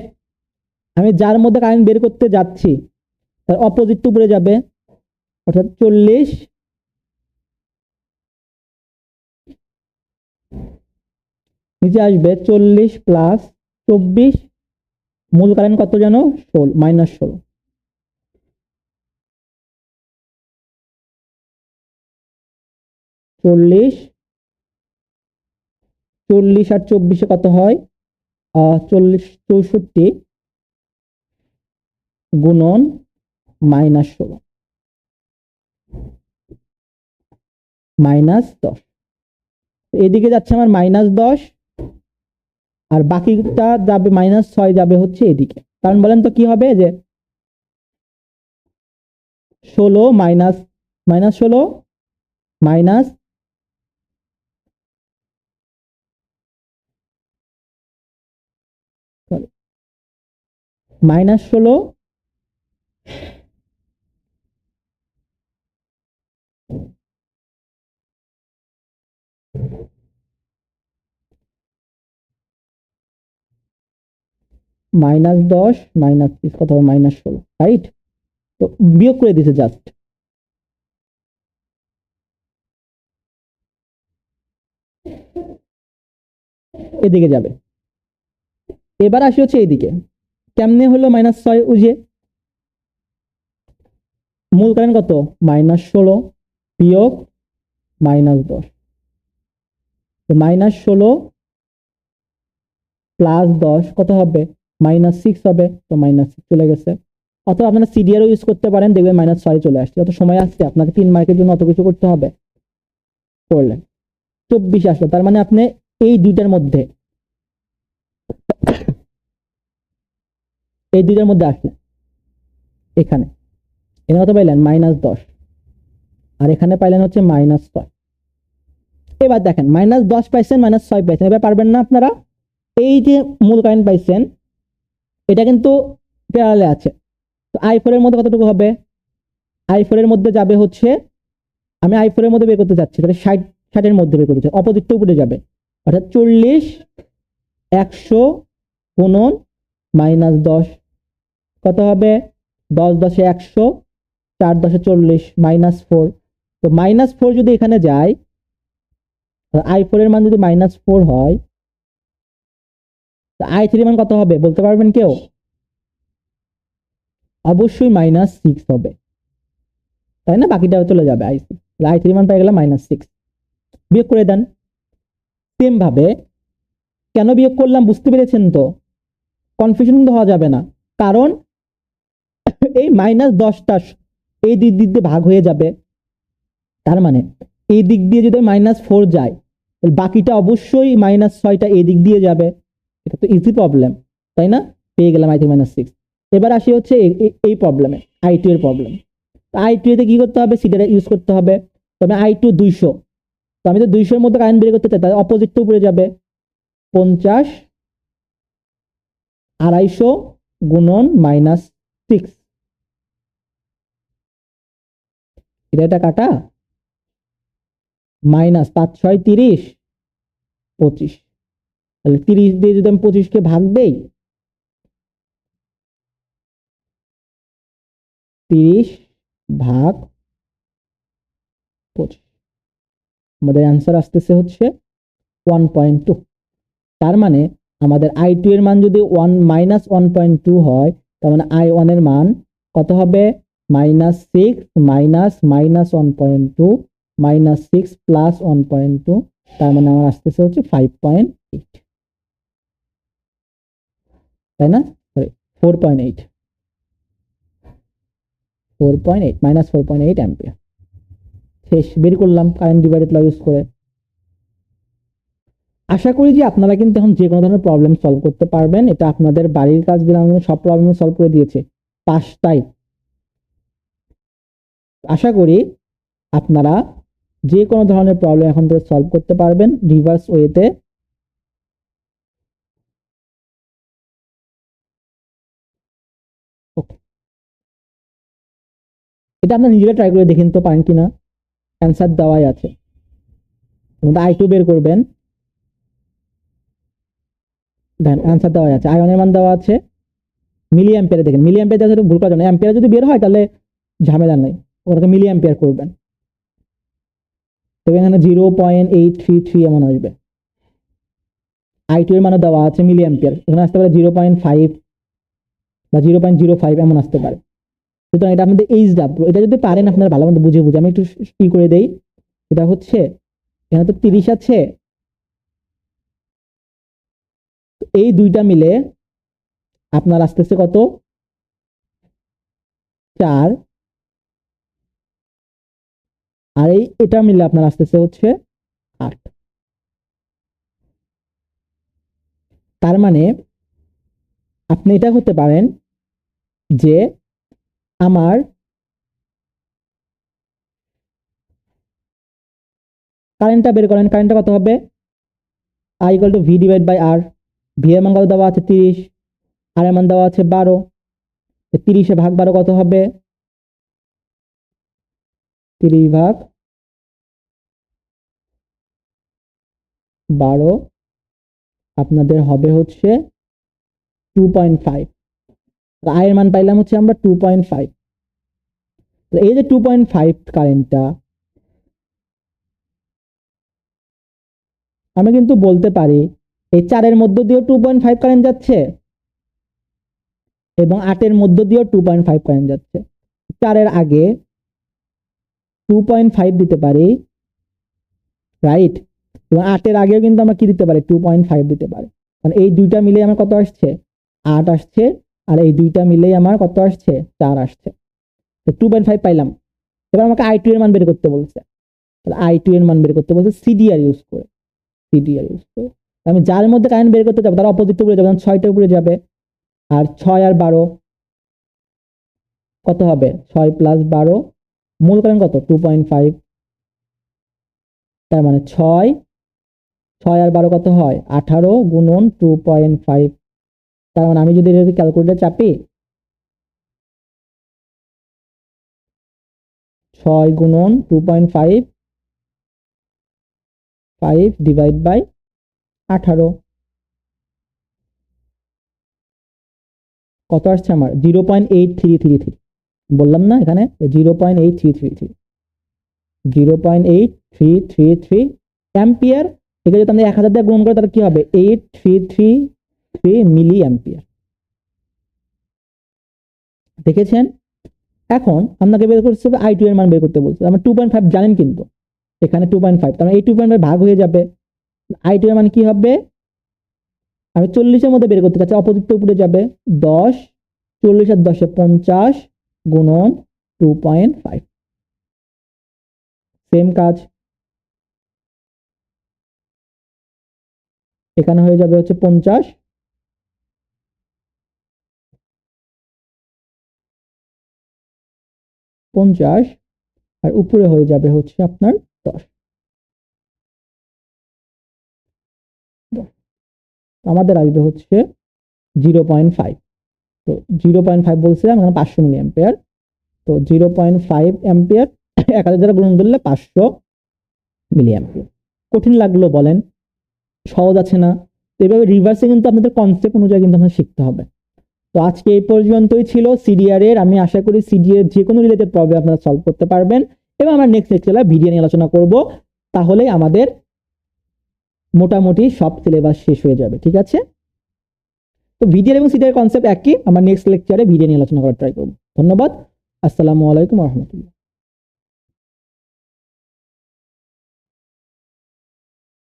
আমি যার মধ্যে কারেন্ট বের করতে যাচ্ছি তার অপোজিট উপরে যাবে, অর্থাৎ 40 নিচে আসবে 40 প্লাস 24, মূল কারেন্ট কত জানো, -16। 40, 40 আর 24 কত হয়, 40 64 গুণন -16 -10। এদিকে যাচ্ছে আমার -10, আর বাকিটা যাবে -6 যাবে হচ্ছে এদিকে। কারণ বলেন তো কি হবে, যে 16 -16 মাইনাস -16 -10 -30 কত হবে, -16, রাইট? তো বিয়োগ করে দিছে জাস্ট। এদিকে যাবে, এবার আসি হচ্ছে এইদিকে, কেমনে হলো -6, উজে মূল কারেন্ট কত -16 বিয়োগ -10, -16 প্লাস 10 কত হবে -6 হবে, তো -6 চলে গেছে। অথবা আপনারা সিডিআরও ইউজ করতে পারেন, দেখবেন -6 চলে আসছে। অত সময় আসছে আপনাকে 3 মার্কের জন্য অত কিছু করতে হবে, করলেন 24 আসলো। তার মানে আপনি এই দুইটার মধ্যে আসলেন, এখানে কত পাইলেন -10, আর এখানে পাইলেন হচ্ছে -6। এবার দেখেন -10 পাইছেন, -6 পাইছেন, এবার পারবেন না আপনারা? এই যে মূল কারেন্ট পাইছেন এটা কিন্তু প্যারালালে আছে, তো i4 এর মধ্যে কতটুকু হবে? i4 এর মধ্যে যাবে হচ্ছে, আমি i4 এর মধ্যে বের করতে চাচ্ছি, তাহলে 60 এর মধ্যে বের করতে চাই, অপোজিটটা উপরে যাবে, অর্থাৎ 40 100 গুণন -10 কত হবে? 10 10 100, 4 10 40, -4। তো -4 যদি এখানে যায়, i4 এর মান যদি -4 হয়, i3 মান কত হবে বলতে পারবেন কেউ? অবশ্যই -6 হবে, তাই না? বাকিটা চলে যাবে i3 মান পেয়ে গেলাম -6। বিয়োগ করে দেন। সেম ভাবে কেন বিয়োগ করলাম বুঝতে পেরেছেন তো? কনফিউশন কিন্তু হওয়া যাবে না, কারণ এই -10টা এই দিক দিয়ে ভাগ হয়ে যাবে, তার মানে এই দিক দিয়ে যদি -4 যায়, তাহলে বাকিটা অবশ্যই -6টা এই দিক দিয়ে যাবে। এটা তো ইজি প্রবলেম, তাই না? পেয়ে গেলাম i3 -6। এবার আসি হচ্ছে এই প্রবলেমে, i2 এর প্রবলেম। i2 এতে কি করতে হবে? সিডারে ইউজ করতে হবে। তবে i2 200, তো আমি তো 200 এর মধ্যে কারেন্ট বের করতে চাই, তাহলে অপোজিটটা উপরে যাবে, 50 250 গুণন -6, এটা কাটা, -5 6 30, 25। তাহলে 30 দিয়ে যদি আমি 25কে ভাগ দেই, 30 ভাগ 25, আমাদের অ্যান্সার আসতেছে হচ্ছে 1.2। তার মানে আমাদের i2 এর মান যদি 1 হয়, তার মানে i1 এর মান কত হবে? -6 -1.2 -6 প্লাস 1.2, তার মানে আমার আসতেছে হচ্ছে 5.8, তাই না? Sorry, 4.8, -4.8 ampere. শেষ, বের করলাম কারেন্ট ডিভাইডেড ল ইউজ করে। আশা করি যে আপনারা কিন্তু এখন যে কোনো ধরনের প্রবলেম সলভ করতে পারবেন। এটা আপনাদের বাড়ির কাজ দিলাম, সব প্রবলেম সলভ করে দিয়েছে 5টাই। আশা করি আপনারা যে কোনো ধরনের প্রবলেম এখন থেকে সলভ করতে পারবেন রিভার্স ওয়েতে। এটা আপনারা নিজেরা ট্রাই করে দেখেন তো পারেন কিনা, অ্যান্সার দেওয়াই আছে। i2 বের করবেন, দেন অ্যান্সার দেওয়া আছে, i1 এর মান দেওয়া আছে মিলি অ্যাম্পিয়ারে। দেখেন মিলি অ্যাম্পিয়ার দেওয়া ভুল করার জন্য, অ্যাম্পিয়ার যদি বের হয় তাহলে ঝামেলা নাই, ওটাকে মিলি অ্যাম্পিয়ার করবেন। তবে এখানে 0.833 এমন আসবে। i2 এর মানও দেওয়া আছে মিলি অ্যাম্পিয়ার, এখানে আসতে পারে 0.5 বা 0.05 এমন আসতে পারে। সুতরাং এটা আপনাদের HW, এটা যদি পারেন আপনারা ভালো মতো বুঝে আমি একটু কি করে দেই। এটা হচ্ছে এখানে তো 30 আছে, এই দুইটা মিলে আপনার আসতেছে কত? 4, আর এটা মিলে আপনার আসতেছে হচ্ছে 8। তার মানে আপনি এটা করতে পারেন যে আমার কারেন্টটা বের করেন, কারেন্টটা কত হবে? I = V divide by R। V এর মান কত দেওয়া আছে? 30, আর এর মান দেওয়া আছে 12। 30 ভাগ 12 কত হবে? 30 ভাগ 12 আপনাদের হবে হচ্ছে 2.5। I এর মান পাইলাম হচ্ছে আমরা 2.5। এই যে 2.5 কারেন্টটা আমি কিন্তু বলতে পারি এই 4 এর মধ্য দিয়েও 2.5 কারেন্ট যাচ্ছে এবং 8 এর মধ্য দিয়েও 2.5 কারেন্ট যাচ্ছে। 4 এর আগে 2.5 দিতে পারি, রাইট? এবং 8 এর আগেও কিন্তু আমরা কি দিতে পারি? 2.5 দিতে পারি। কারণ এই দুইটা মিলে আমার কত আসছে? 8 আসছে, আর এই দুইটা মিলেই আমার কত আসছে, 4 আসছে। 2.5 পাইলাম। এবার আমাকে I2 এর মান বের করতে বলছে। তাহলে I2 এর মান বের করতে বলছে সিডিআর ইউজ করে। সিডিআর ইউজ করে আমি যার মধ্যে কারেন্ট বের করতে যাবো তার অপোজিট উপরে যাবে, 6টা উপরে যাবে। আর 6 আর 12 কত হবে, 6 প্লাস 12, মূল কারেন্ট কত 2.5। তার মানে 6 আর 12 কত হয় 18 গুণন 2.5। তার মানে আমি যদি এটা ক্যালকুলেটর চাপি, 6 গুণন 2.5 5 ডিভাইড বাই 18 কত আসছে আমার 0.8333। বললাম না এখানে 0.8333 0.8333 অ্যাম্পিয়ার। একে যদি আমরা 1000 দিয়ে গুণ করি তাহলে কি হবে 8333 মিলি অ্যাম্পিয়ার। দেখেছেন? এখন আপনাকে বের করতে হবে I2 এর মান বের করতে বলছে। আমরা 2.5 জানেন, কিন্তু এখানে 2.5, তার মানে এই 2.5 ভাগ হয়ে যাবে। I2 এর মান কি হবে, আমি 40 এর মধ্যে বের করতে চাচ্ছি, অপোজিট উপরে যাবে 10, 40 আর 10 50 গুণন 2.5। সেম কাজ এখানে হয়ে যাবে হচ্ছে 50, আর উপরে হয়ে যাবে হচ্ছে আপনার 10। আমাদের আসবে হচ্ছে 0.5। তো 0.5 বলছিলাম, এখানে 500 মিলি অ্যাম্পিয়ার। তো 0.5 অ্যাম্পিয়ার 1000 দ্বারা গুণন করলে 500 মিলি অ্যাম্পিয়ার। কঠিন লাগলো বলেন? সহজ আছে না? তো এইভাবে রিভার্সে কিন্তু আপনাদের কনসেপ্ট অনুযায়ী কিন্তু আপনাদের শিখতে হবে। তো আজকে এই পর্যন্তই ছিল সিডিআর এর। আমি আশা করি সিডিআর যে কোনো রিলেটেড প্রবলেম আপনারা সলভ করতে পারবেন, এবং আমরা নেক্সট লেকচারে ভিডিও নিয়ে আলোচনা করব। তাহলে আমাদের মোটামুটি সব সিলেবাস শেষ হয়ে যাবে। ঠিক আছে? তো ভিডিও এবং সিডিআর কনসেপ্ট একই, আমরা নেক্সট লেকচারে ভিডিও নিয়ে আলোচনা করার ট্রাই করব। ধন্যবাদ। আসসালামু আলাইকুম ওয়া রাহমাতুল্লাহ।